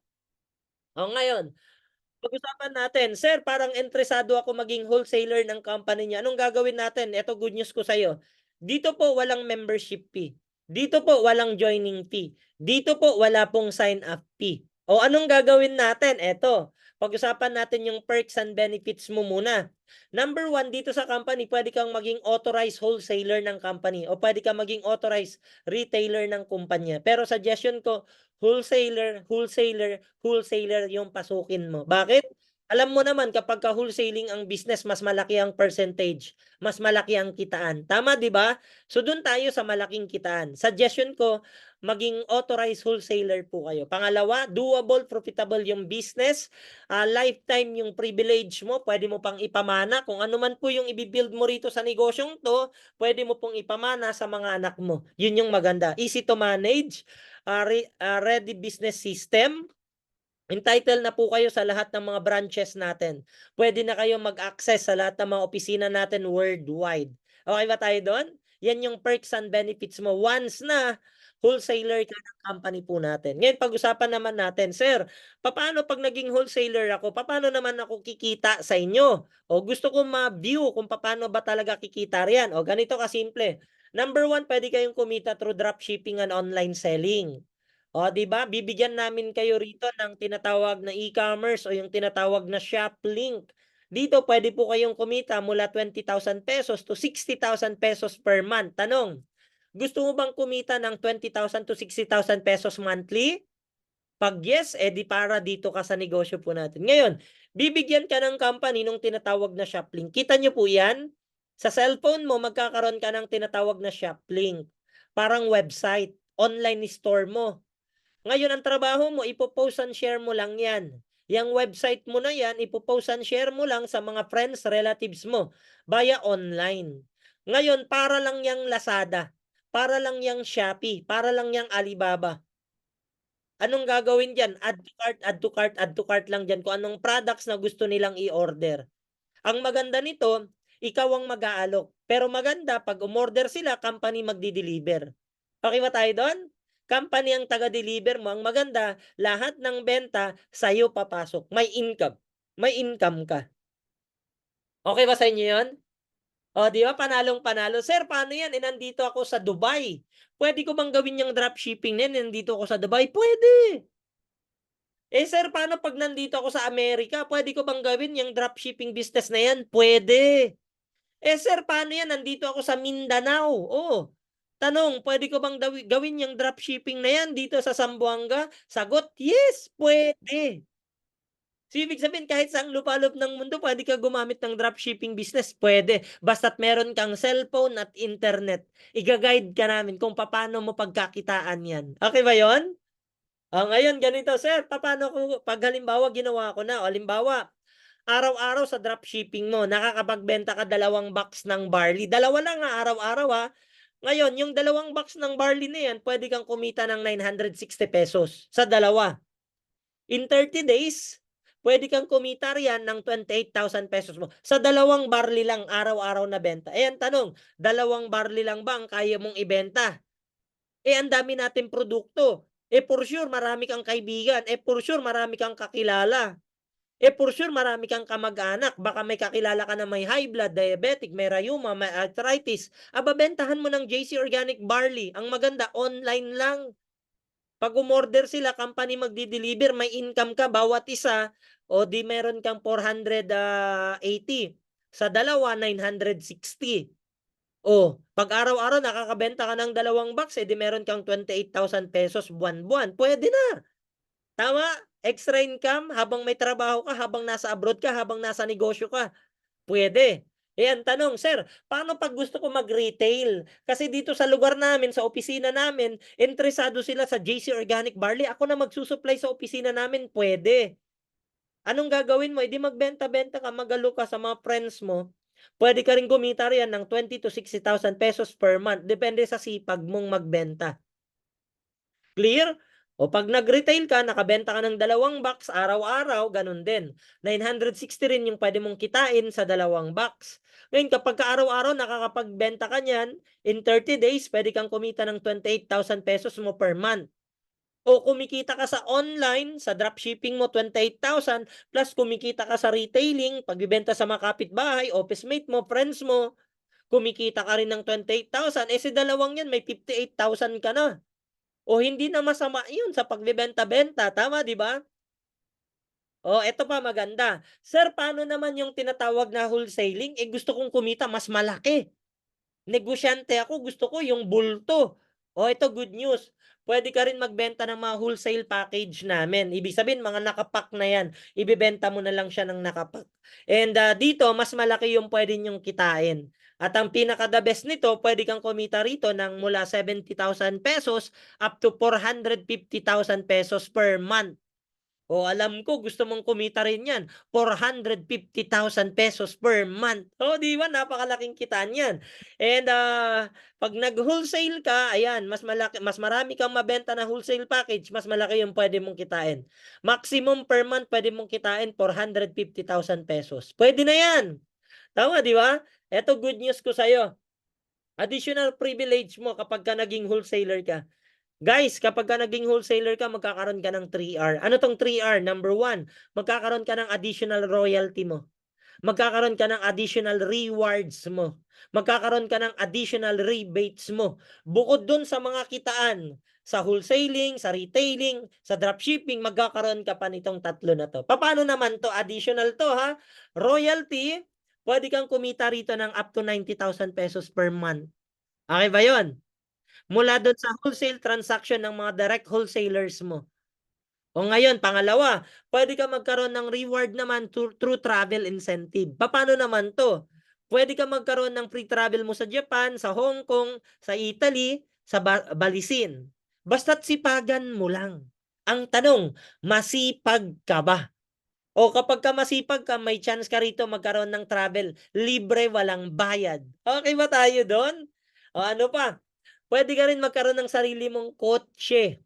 O ngayon, pag-usapan natin, sir, parang interesado ako maging wholesaler ng company niya. Anong gagawin natin? Ito, good news ko sa'yo. Dito po walang membership fee. Dito po walang joining fee. Dito po wala pong sign-up fee. O anong gagawin natin? Ito, pag-usapan natin yung perks and benefits mo muna. Number one, dito sa company, pwede kang maging authorized wholesaler ng company o pwede kang maging authorized retailer ng kumpanya. Pero suggestion ko, wholesaler, wholesaler, wholesaler yung pasukin mo. Bakit? Alam mo naman kapag ka wholesaling ang business, mas malaki ang percentage, mas malaki ang kitaan. Tama, di ba? So doon tayo sa malaking kitaan. Suggestion ko, maging authorized wholesaler po kayo. Pangalawa, doable, profitable yung business. Lifetime yung privilege mo, pwede mo pang ipamana. Kung ano man po yung ibibuild mo rito sa negosyong to, pwede mo pong ipamana sa mga anak mo. Yun yung maganda. Easy to manage, ready business system. Entitled na po kayo sa lahat ng mga branches natin. Pwede na kayo mag-access sa lahat ng mga opisina natin worldwide. Okay ba tayo doon? Yan yung perks and benefits mo once na wholesaler ka ng company po natin. Ngayon, pag-usapan naman natin, sir, paano pag naging wholesaler ako, paano naman ako kikita sa inyo? O gusto ko ma-view kung paano ba talaga kikita riyan. O ganito kasimple. Number one, pwede kayong kumita through dropshipping and online selling. O, di ba? Bibigyan namin kayo rito ng tinatawag na e-commerce o yung tinatawag na shop link. Dito, pwede po kayong kumita mula 20,000 pesos to 60,000 pesos per month. Tanong, gusto mo bang kumita ng 20,000 to 60,000 pesos monthly? Pag yes, edi para dito ka sa negosyo po natin. Ngayon, bibigyan ka ng company nung tinatawag na shop link. Kita nyo po yan? Sa cellphone mo, magkakaroon ka ng tinatawag na shop link. Parang website, online store mo. Ngayon, ang trabaho mo, ipopost and share mo lang yan. Yang website mo na yan, ipopost and share mo lang sa mga friends, relatives mo via online. Ngayon, para lang yang Lazada, para lang yang Shopee, para lang yang Alibaba. Anong gagawin dyan? Add to cart, add to cart, add to cart lang dyan kung anong products na gusto nilang i-order. Ang maganda nito, ikaw ang mag-aalok. Pero maganda, pag umorder sila, company magdi-deliver. Okay ba tayo doon? Company ang taga-deliver mo. Ang maganda, lahat ng benta sa'yo papasok. May income. May income ka. Okay ba sa inyo yun? O, di ba? Panalong-panalo. Sir, paano yan? Nandito ako sa Dubai. Pwede ko bang gawin yung dropshipping na yan? Nandito ako sa Dubai? Pwede. Sir, paano pag nandito ako sa Amerika? Pwede ko bang gawin yung dropshipping business na yan? Pwede. Sir, paano yan? Nandito ako sa Mindanao. Oh, tanong, pwede ko bang gawin yung dropshipping na yan dito sa Zamboanga? Sagot, yes, pwede. So, ibig sabihin, kahit saang lupalop ng mundo, pwede ka gumamit ng dropshipping business. Pwede. Basta't meron kang cellphone at internet. Iga-guide ka namin kung paano mo pagkakitaan yan. Okay ba yon? Ngayon, ganito, sir, paano ko, pag halimbawa, ginawa ko na, o halimbawa, araw-araw sa dropshipping mo, nakakapagbenta ka 2 box ng barley. Dalawa lang araw-araw ha. Ngayon, yung 2 box ng barley na yan, pwede kang kumita ng 960 pesos sa dalawa. In 30 days, pwede kang kumita riyan ng 28,000 pesos mo. Sa 2 barley lang, araw-araw na benta. Ang tanong, 2 barley lang ba ang kaya mong ibenta? Ang dami natin produkto. For sure, marami kang kaibigan. For sure, marami kang kakilala. For sure, marami kang kamag-anak. Baka may kakilala ka na may high blood, diabetic, may rheuma, may arthritis. Bentahan mo ng JC Organic Barley. Ang maganda, online lang. Pag umorder sila, company magdi-deliver, may income ka bawat isa, o di meron kang 480. Sa dalawa, 960. Pag araw-araw nakakabenta ka ng 2 box, di meron kang 28,000 pesos buwan-buwan. Pwede na. Tama? Extra income habang may trabaho ka, habang nasa abroad ka, habang nasa negosyo ka. Pwede. Ang tanong, sir, paano pag gusto ko mag-retail? Kasi dito sa lugar namin, sa opisina namin, interesado sila sa JC Organic Barley. Ako na magsusupply sa opisina namin, pwede. Anong gagawin mo? Eh, di magbenta-benta ka, magalo ka sa mga friends mo. Pwede ka rin kumita riyan ng 20,000 to 60,000 pesos per month. Depende sa sipag mong magbenta. Clear? O pag nag-retail ka, nakabenta ka ng 2 box araw-araw, ganun din. 960 rin yung pwede mong kitain sa 2 box. Ngayon, kapag araw-araw nakakapagbenta ka niyan, in 30 days, pwede kang kumita ng 28,000 pesos mo per month. O kumikita ka sa online, sa dropshipping mo, 28,000, plus kumikita ka sa retailing, pagbibenta sa mga kapitbahay, office mate mo, friends mo, kumikita ka rin ng 28,000, eh si dalawang yan, may 58,000 ka na. O hindi na masama yun sa pagbebenta-benta, tama, di ba? O eto pa maganda. Sir, paano naman yung tinatawag na wholesaling? Eh gusto kong kumita mas malaki. Negosyante ako, gusto ko yung bulto. O ito good news. Pwede ka rin magbenta ng mga wholesale package namin. Ibig sabihin, mga nakapack na yan. Ibibenta mo na lang siya ng nakapack. And dito, mas malaki yung pwede nyong kitain. At ang pinaka-the best nito, pwede kang kumita rito ng mula 70,000 pesos up to 450,000 pesos per month. O alam ko gusto mong kumita rin yan, 450,000 pesos per month. O di ba napakalaking kita niyan. And pag nag-wholesale ka, ayan, mas malaki, mas marami kang mabenta na wholesale package, mas malaki yung pwede mong kitain. Maximum per month pwede mong kitain 450,000 pesos. Pwede na yan. Tama, di ba? Ito good news ko sa'yo. Additional privilege mo kapag ka naging wholesaler ka. Guys, kapag ka naging wholesaler ka, magkakaroon ka ng 3R. Ano tong 3R? Number 1, magkakaroon ka ng additional royalty mo. Magkakaroon ka ng additional rewards mo. Magkakaroon ka ng additional rebates mo. Bukod dun sa mga kitaan, sa wholesaling, sa retailing, sa dropshipping, magkakaroon ka pa nitong tatlo na to. Paano naman to? Additional to ha. Royalty, pwede kang kumita rito ng up to 90,000 pesos per month. Okay ba yon? Mula doon sa wholesale transaction ng mga direct wholesalers mo. O ngayon, pangalawa, pwede ka magkaroon ng reward naman through travel incentive. Paano naman to? Pwede ka magkaroon ng free travel mo sa Japan, sa Hong Kong, sa Italy, sa Balisin. Basta't sipagan mo lang. Ang tanong, masipag ka ba? O kapag ka masipag ka, may chance ka rito magkaroon ng travel. Libre, walang bayad. Okay ba tayo doon? O ano pa? Pwede ka rin magkaroon ng sarili mong kotse.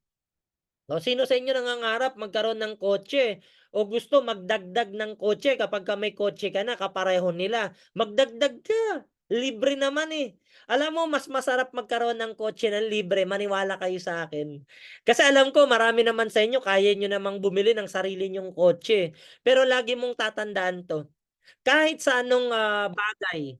O sino sa inyo nangangarap magkaroon ng kotse? O gusto magdagdag ng kotse kapag ka may kotse ka na, kapareho nila. Magdagdag ka. Libre naman eh. Alam mo, mas masarap magkaroon ng kotse ng libre. Maniwala kayo sa akin. Kasi alam ko, marami naman sa inyo, kaya nyo namang bumili ng sarili nyong kotse. Pero lagi mong tatandaan to. Kahit sa anong bagay,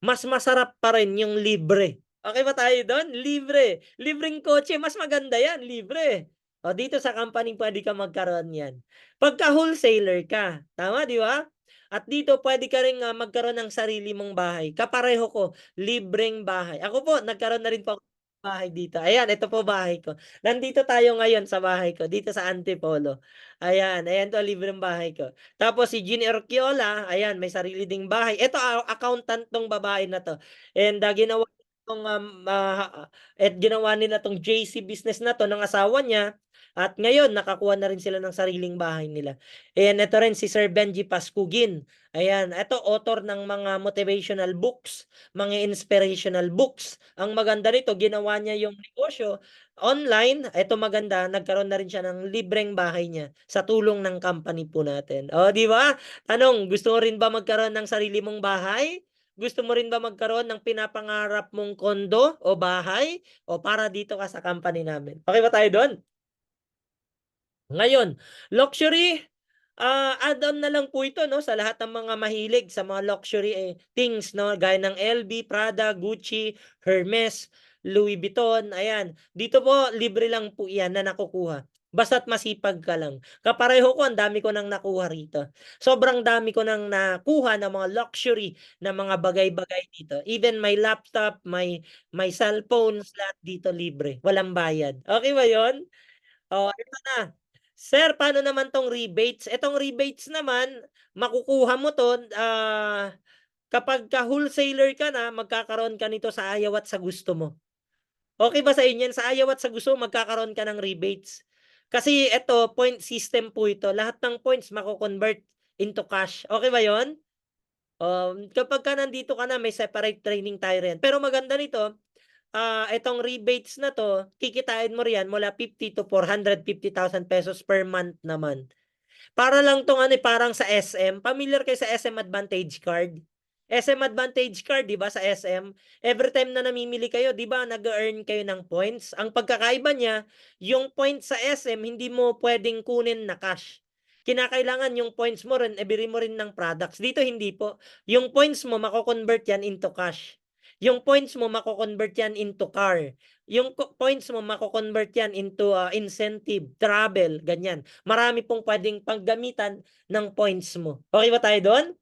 mas masarap pa rin yung libre. Okay ba tayo doon? Libre. Libreng kotse, mas maganda yan, libre. O dito sa company pwede ka magkaroon yan. Pagka wholesaler ka, tama di ba? At dito pwede ka rin magkaroon ng sarili mong bahay. Kapareho ko, libreng bahay. Ako po, nagkaroon na rin po ako ng bahay dito. Ayan, ito po bahay ko. Nandito tayo ngayon sa bahay ko, dito sa Antipolo. Ayan, ayan to, libreng bahay ko. Tapos si Jean Erquiola, ayan, may sarili ding bahay. Ito, accountant tong babae na to. And ginawa nila tong JC business na to ng asawa niya. At ngayon, nakakuha na rin sila ng sariling bahay nila. Ayan, ito rin si Sir Benji Pascugin. Ayan, ito, author ng mga motivational books, mga inspirational books. Ang maganda nito, ginawa niya yung negosyo online. Ito maganda, nagkaroon na rin siya ng libreng bahay niya sa tulong ng company po natin. O, di ba? Tanong, gusto mo rin ba magkaroon ng sarili mong bahay? Gusto mo rin ba magkaroon ng pinapangarap mong kondo o bahay? O para dito ka sa company namin? Okay ba tayo doon? Ngayon, luxury, add-on na lang po ito no sa lahat ng mga mahilig sa mga luxury things no gaya ng LV, Prada, Gucci, Hermes, Louis Vuitton, ayan. Dito po libre lang po 'yan na nakukuha. Basta't masipag ka lang. Kapareho ko, ang dami ko nang nakuha rito. Sobrang dami ko nang nakuha ng mga luxury na mga bagay-bagay dito. Even my laptop, my cellphones, lahat dito libre. Walang bayad. Okay ba 'yon? Oh, ito na. Sir, paano naman 'tong rebates? Itong rebates naman, makukuha mo 'to, kapagka wholesaler ka na, magkakaroon ka nito sa ayaw at sa gusto mo. Okay ba sa inyo 'yan? Sa ayaw at sa gusto mo, magkakaroon ka ng rebates. Kasi ito, point system po ito. Lahat ng points mako-convert into cash. Okay ba yon? Kapag ka nandito ka na, may separate training tayo rin. Pero maganda nito, itong rebates na to, kikitain mo riyan mula 50 to 450,000 pesos per month naman. Para lang tong ano, parang sa SM. Familiar kayo sa SM Advantage Card? SM Advantage Card, di ba, sa SM? Every time na namimili kayo, di ba, nag-earn kayo ng points. Ang pagkakaiba niya, yung points sa SM, hindi mo pwedeng kunin na cash. Kinakailangan yung points mo rin, ibili mo rin ng products. Dito hindi po. Yung points mo, mako-convert yan into cash. Yung points mo, mako-convert yan into car. Yung points mo, mako-convert yan into incentive, travel, ganyan. Marami pong pwedeng paggamitan ng points mo. Okay ba tayo doon?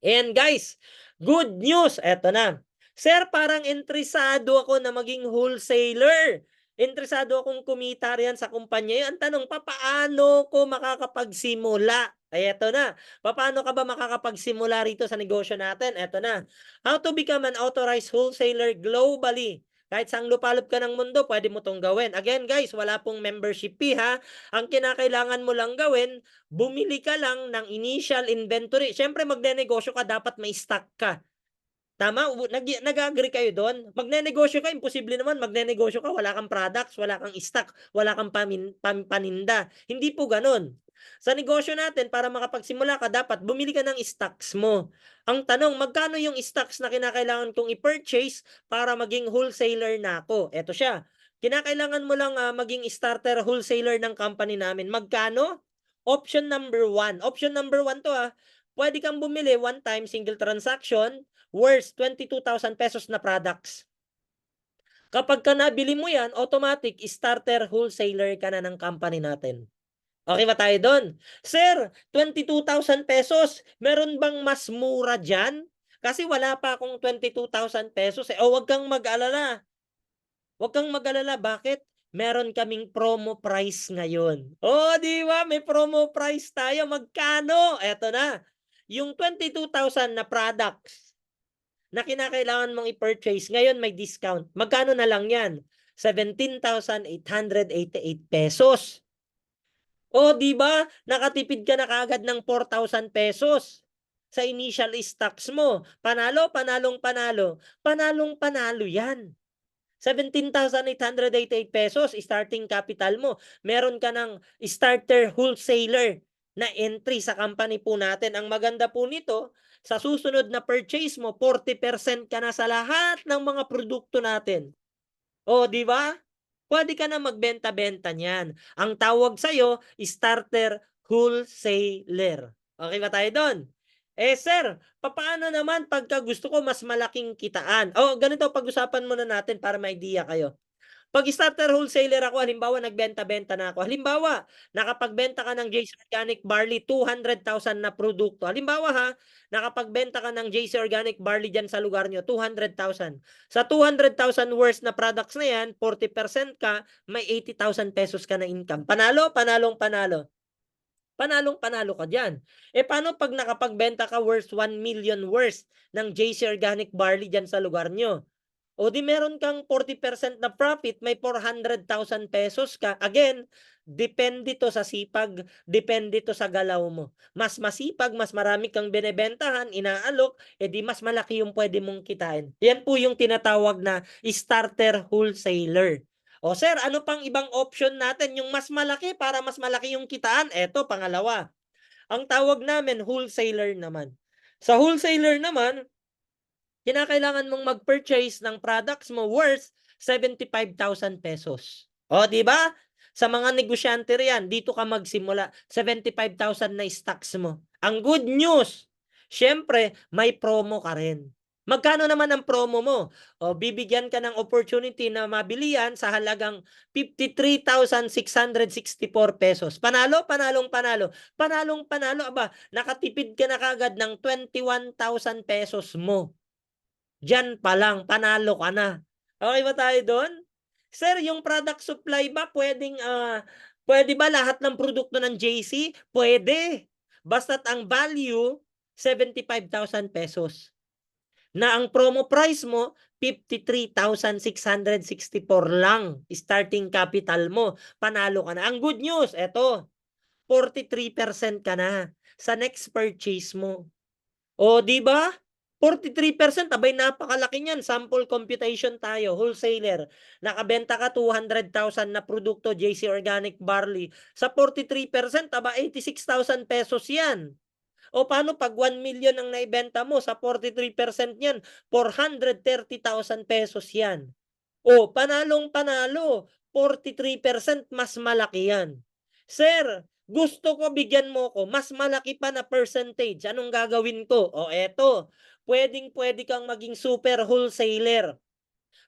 And guys, good news. Eto na. Sir, parang interesado ako na maging wholesaler. Interesado akong kumita riyan sa kumpanya. Ang tanong, paano ko makakapagsimula? Ay, eto na. Paano ka ba makakapagsimula rito sa negosyo natin? Eto na. How to become an authorized wholesaler globally. Kahit saang lupalop ka ng mundo, pwede mo tong gawin. Again, guys, wala pong membership fee ha. Ang kinakailangan mo lang gawin, bumili ka lang ng initial inventory. Siyempre, magnenegosyo ka, dapat may stock ka. Tama? Nag-agree kayo doon? Magnenegosyo ka, imposible naman. Magnenegosyo ka, wala kang products, wala kang stock, wala kang paninda. Hindi po ganun. Sa negosyo natin, para makapagsimula ka, dapat bumili ka ng stocks mo. Ang tanong, magkano yung stocks na kinakailangan kong i-purchase para maging wholesaler na ako? Eto siya. Kinakailangan mo lang maging starter wholesaler ng company namin. Magkano? Option number 1. Option number 1 to Pwede kang bumili one time single transaction worth 22,000 pesos na products. Kapag ka nabili mo yan, automatic starter wholesaler ka na ng company natin. Okay ba tayo doon? Sir, 22,000 pesos, meron bang mas mura dyan? Kasi wala pa akong 22,000 pesos. O wag kang mag-alala. Wag kang mag-alala. Bakit? Meron kaming promo price ngayon. Di ba? May promo price tayo. Magkano? Eto na. Yung 22,000 na products na kinakailangan mong i-purchase, ngayon may discount. Magkano na lang yan? 17,888 pesos. Di ba? Nakatipid ka na kaagad ng 4,000 pesos sa initial stocks mo. Panalo, panalong panalo. Panalong panalo yan. 17,888 pesos starting capital mo. Meron ka ng starter wholesaler na entry sa company po natin. Ang maganda po nito, sa susunod na purchase mo, 40% ka na sa lahat ng mga produkto natin. Di ba? Pwede ka na magbenta-benta niyan. Ang tawag sa'yo, starter wholesaler. Okay ba tayo doon? Sir, paano naman pagka gusto ko mas malaking kitaan? Ganito, pag-usapan muna natin para may idea kayo. Pag starter wholesaler ako, halimbawa, nagbenta-benta na ako. Halimbawa, nakapagbenta ka ng JC Organic Barley, 200,000 na produkto. Halimbawa nakapagbenta ka ng JC Organic Barley dyan sa lugar nyo, 200,000. Sa 200,000 worth na products na yan, 40% ka, may 80,000 pesos ka na income. Panalo, panalong panalo. Panalong panalo ka dyan. Paano pag nakapagbenta ka worth 1 million worth ng JC Organic Barley dyan sa lugar nyo? Di meron kang 40% na profit, may 400,000 pesos ka. Again, depende to sa sipag, depende to sa galaw mo. Mas masipag, mas marami kang binebentahan, inaalok, di mas malaki yung pwede mong kitain. Yan po yung tinatawag na starter wholesaler. Sir, ano pang ibang option natin? Yung mas malaki para mas malaki yung kitaan? Eto, pangalawa. Ang tawag namin, wholesaler naman. Sa wholesaler naman, kinakailangan mong mag-purchase ng products mo worth 75,000 pesos. Di ba? Sa mga negosyante riyan, dito ka magsimula. 75,000 na stocks mo. Ang good news, syempre, may promo ka rin. Magkano naman ang promo mo? Bibigyan ka ng opportunity na mabili yan sa halagang 53,664 pesos. Panalo, panalong panalo. Panalong panalo, nakatipid ka na kagad ng 21,000 pesos mo. Diyan pa lang, panalo ka na. Okay ba tayo doon? Sir, yung product supply ba, pwede ba lahat ng produkto ng JC? Pwede. Basta't ang value, 75,000 pesos. Na ang promo price mo, 53,664 lang starting capital mo. Panalo ka na. Ang good news, eto, 43% ka na sa next purchase mo. O, di ba? 43%, abay napakalaki niyan. Sample computation tayo, wholesaler. Nakabenta ka 200,000 na produkto, JC Organic Barley. Sa 43%, aba 86,000 pesos yan. O paano pag 1 million ang naibenta mo, sa 43% niyan, 430,000 pesos yan. O, panalong panalo, 43% mas malaki yan. Sir, gusto ko bigyan mo ko, mas malaki pa na percentage. Anong gagawin ko? O eto, pwedeng-pwede kang maging super wholesaler.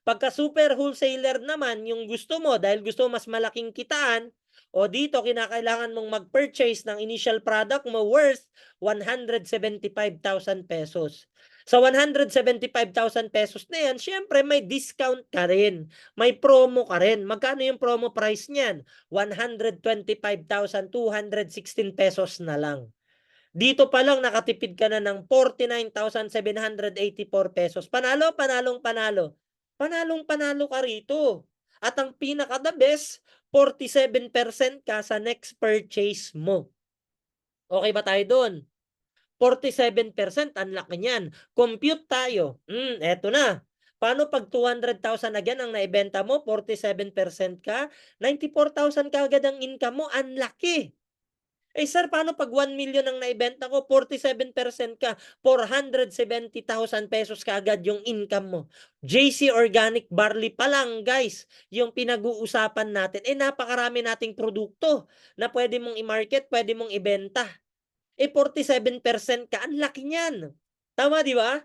Pagka super wholesaler naman, yung gusto mo, dahil gusto mo mas malaking kitaan, o dito, kinakailangan mong mag-purchase ng initial product mo worth 175,000 pesos. Sa 175,000 pesos na yan, syempre may discount ka rin. May promo ka rin. Magkano yung promo price niyan? 125,216 pesos na lang. Dito pa lang nakatipid ka na ng 49,784 pesos. Panalo, panalong panalo. Panalong panalo ka rito. At ang pinaka the best, 47% ka sa next purchase mo. Okay ba tayo doon? 47%, ang laki niyan. Compute tayo. Eto na. Paano pag 200,000 again ang naibenta mo, 47% ka, 94,000 ka agad ang income mo, ang laki. Eh sir, paano pag 1 million ang naibenta ko, 47% ka, 470,000 pesos ka agad yung income mo. JC Organic Barley pa lang, guys, yung pinag-uusapan natin. Eh napakarami nating produkto na pwede mong i-market, pwede mong ibenta. Eh 47% ka, ang laki niyan. Tama, di ba?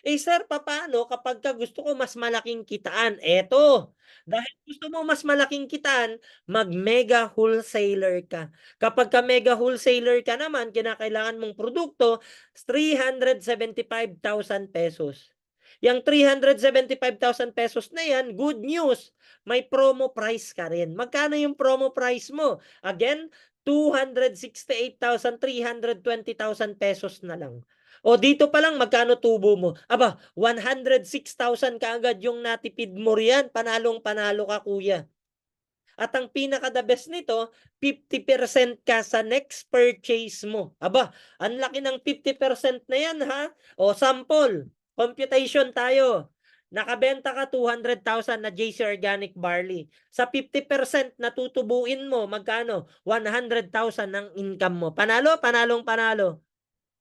Eh sir, papaano kapag ka gusto ko mas malaking kitaan? Eto, dahil gusto mo mas malaking kitaan, mag-mega wholesaler ka. Kapag ka mega wholesaler ka naman, kinakailangan mong produkto, 375,000 pesos. Yung 375,000 pesos na yan, good news, may promo price ka rin. Magkano yung promo price mo? Again, 268,320,000 pesos na lang. O dito pa lang, magkano tubo mo? Aba, 106,000 kaagad yung natipid mo riyan. Panalong panalo ka, kuya. At ang pinaka-the best nito, 50% ka sa next purchase mo. Aba, ang laki ng 50% na yan, ha? O, sample, computation tayo. Nakabenta ka 200,000 na JC Organic Barley. Sa 50% na tutubuin mo, magkano? 100,000 ang income mo. Panalo, panalong panalo.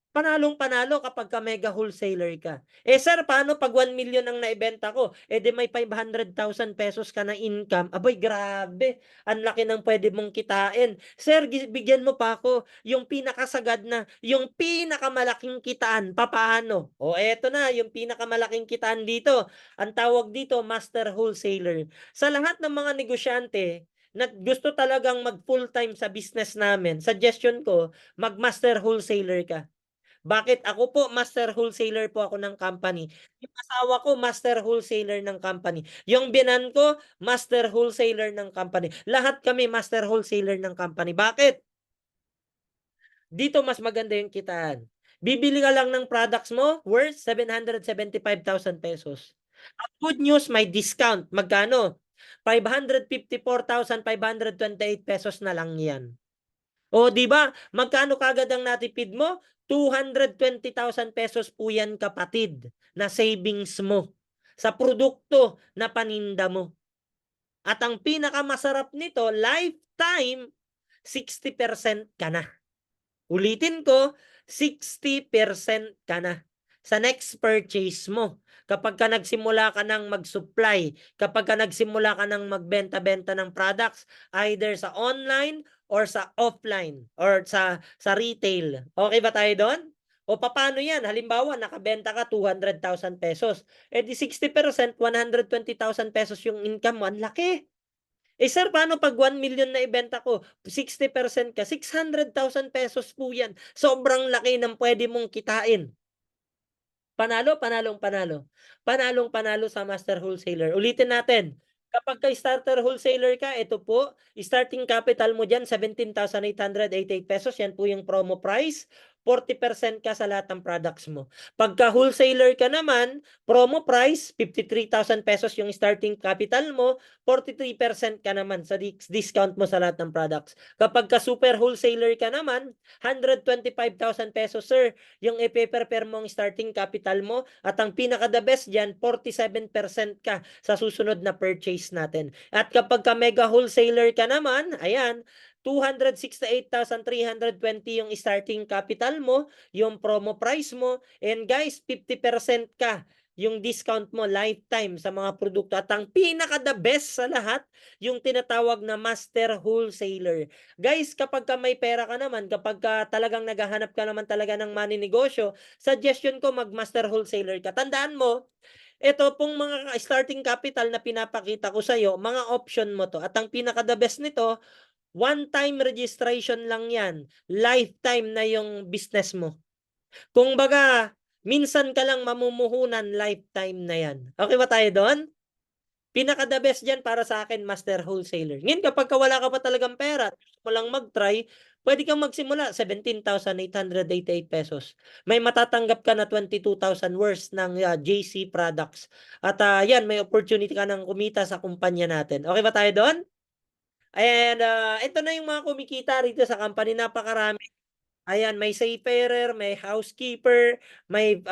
Panalong panalo kapag ka mega wholesaler ka. Eh sir, paano pag 1 million ang naibenta ko? Eh di may 500,000 pesos ka na income. Abay, grabe. Ang laki ng pwede mong kitain. Sir, bigyan mo pa ako yung pinakasagad na, yung pinakamalaking kitaan. Papaano? O eto na, yung pinakamalaking kitaan dito. Ang tawag dito, master wholesaler. Sa lahat ng mga negosyante na gusto talagang mag full time sa business namin, suggestion ko, mag master wholesaler ka. Bakit? Ako po, master wholesaler po ako ng company. Yung asawa ko, master wholesaler ng company. Yung binan ko, master wholesaler ng company. Lahat kami master wholesaler ng company. Bakit? Dito mas maganda yung kitaan. Bibili ka lang ng products mo worth 775,000 pesos. Ang good news, may discount. Magkano? 554,528 pesos na lang yan. O, di ba? Magkano kagad ang natipid mo? 220,000 pesos po yan, kapatid, na savings mo sa produkto na paninda mo. At ang pinakamasarap nito, lifetime, 60% ka na. Ulitin ko, 60% ka na sa next purchase mo. Kapag ka nagsimula ka ng mag-supply, kapag ka nagsimula ka ng magbenta-benta ng products, either sa online or sa offline or sa retail. Okay ba tayo doon? O paano yan? Halimbawa, nakabenta ka 200,000 pesos. Eh di 60%, 120,000 pesos yung income mo. Ang laki. Eh sir, paano pag 1 million na ibenta ko, 60% ka, 600,000 pesos po yan. Sobrang laki ng pwede mong kitain. Panalo, panalong panalo. Panalong panalo sa master wholesaler. Ulitin natin. Kapag ka starter wholesaler ka, ito po, starting capital mo dyan, 17,888 pesos. Yan po yung promo price. 40% ka sa lahat ng products mo. Pagka wholesaler ka naman, promo price, 53,000 pesos yung starting capital mo, 43% ka naman sa discount mo sa lahat ng products. Kapag ka super wholesaler ka naman, 125,000 pesos, sir, yung ipe-prepare mo ang starting capital mo, at ang pinaka-the best dyan, 47% ka sa susunod na purchase natin. At kapag ka mega wholesaler ka naman, ayan, 268,320 yung starting capital mo, yung promo price mo, and guys, 50% ka yung discount mo lifetime sa mga produkto. At ang pinaka-the best sa lahat, yung tinatawag na master wholesaler. Guys, kapag ka may pera ka naman, kapag ka talagang naghahanap ka naman talaga ng money negosyo, suggestion ko mag-master wholesaler ka. Tandaan mo, ito pong mga starting capital na pinapakita ko sa'yo, mga option mo to. At ang pinaka-the best nito, one-time registration lang yan. Lifetime na yung business mo. Kung baga, minsan ka lang mamumuhunan, lifetime na yan. Okay ba tayo doon? Pinaka-the best dyan para sa akin, master wholesaler. Ngayon, kapag wala ka pa talagang pera, gusto mo lang mag-try, pwede kang magsimula, 17,888 pesos. May matatanggap ka na 22,000 worth ng JC products. At yan, may opportunity ka ng kumita sa kumpanya natin. Okay ba tayo doon? And ito na yung mga kumikita rito sa company, napakarami. Ayan, may seafarer, may housekeeper, may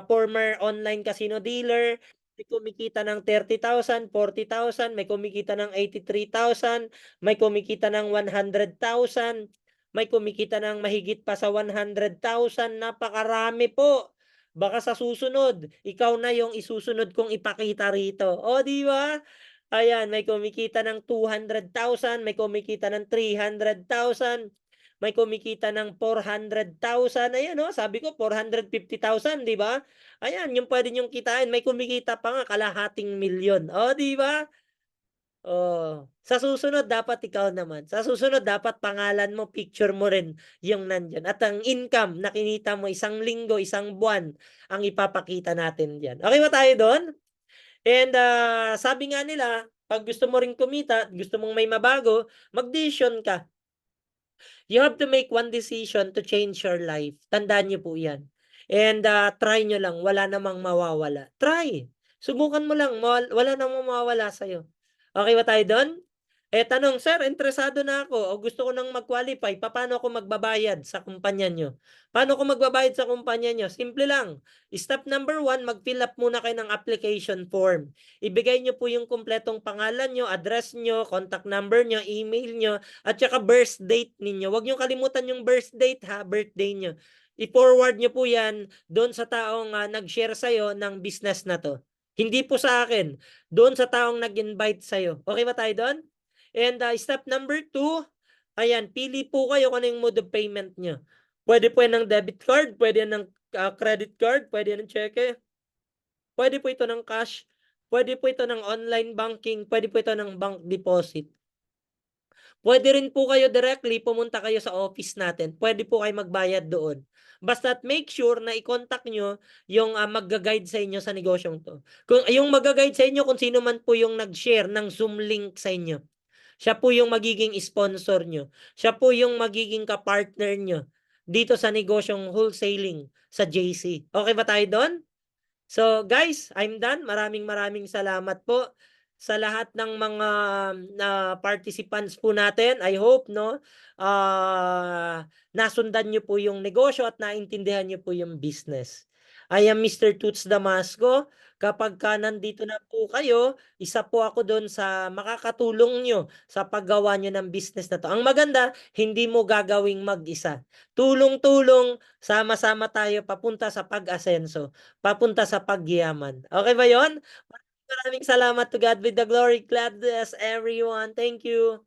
former online casino dealer, may kumikita ng 30,000, 40,000, may kumikita ng 83,000, may kumikita ng 100,000, may kumikita ng mahigit pa sa 100,000. Napakarami po. Baka sa susunod, ikaw na yung isusunod kong ipakita rito. O, di ba? Ayan, may kumikita ng 200,000, may kumikita ng 300,000, may kumikita ng 400,000. Ayan, no? Sabi ko 450,000, di ba? Ayan, yung pwede nyong kitain. May kumikita pa nga kalahating milyon. O, di ba? Oh, sa susunod dapat ikaw naman. Sa susunod dapat pangalan mo, picture mo rin yung nandyan. At ang income na kinita mo isang linggo, isang buwan ang ipapakita natin diyan. Okay ba tayo doon? And sabi nga nila, pag gusto mo ring kumita, gusto mong may mabago, mag-decision ka. You have to make one decision to change your life. Tandaan niyo po yan. And try nyo lang. Wala namang mawawala. Try. Subukan mo lang. Wala namang mawawala sa'yo. Okay ba tayo doon? Tanong, sir, interesado na ako o gusto ko nang mag-qualify. Paano ako magbabayad sa kumpanya nyo? Paano ako magbabayad sa kumpanya nyo? Simple lang. Step number 1, mag-fill up muna kayo ng application form. Ibigay nyo po yung kumpletong pangalan nyo, address nyo, contact number nyo, email nyo, at saka birth date ninyo. Huwag nyo kalimutan yung birth date ha, birthday nyo. I-forward nyo po yan doon sa taong nag-share sa'yo ng business na to. Hindi po sa akin. Doon sa taong nag-invite sa'yo. Okay ba tayo doon? And step number 2, ayan, pili po kayo kung ano yung mode of payment nyo. Pwede po yan ng debit card, pwede yan ng credit card, pwede yan ng cheque, pwede po ito ng cash, pwede po ito ng online banking, pwede po ito ng bank deposit. Pwede rin po kayo directly pumunta kayo sa office natin. Pwede po kayo magbayad doon. Basta't make sure na i-contact nyo yung magga-guide sa inyo sa negosyong to. Kung yung magga-guide sa inyo kung sino man po yung nag-share ng Zoom link sa inyo. Siya po yung magiging sponsor nyo. Siya po yung magiging ka-partner nyo dito sa negosyong wholesaling sa JC. Okay ba tayo doon? So guys, I'm done. Maraming salamat po sa lahat ng mga participants po natin. I hope no nasundan niyo po yung negosyo at naintindihan niyo po yung business. I am Mr. Toots Damasco. Kapag ka nandito na po kayo, isa po ako doon sa makakatulong nyo sa paggawa nyo ng business na to. Ang maganda, hindi mo gagawing mag-isa. Tulong-tulong, sama-sama tayo papunta sa pag-asenso, papunta sa pagyaman. Okay ba yon? Maraming salamat. To God with the glory. God bless everyone. Thank you.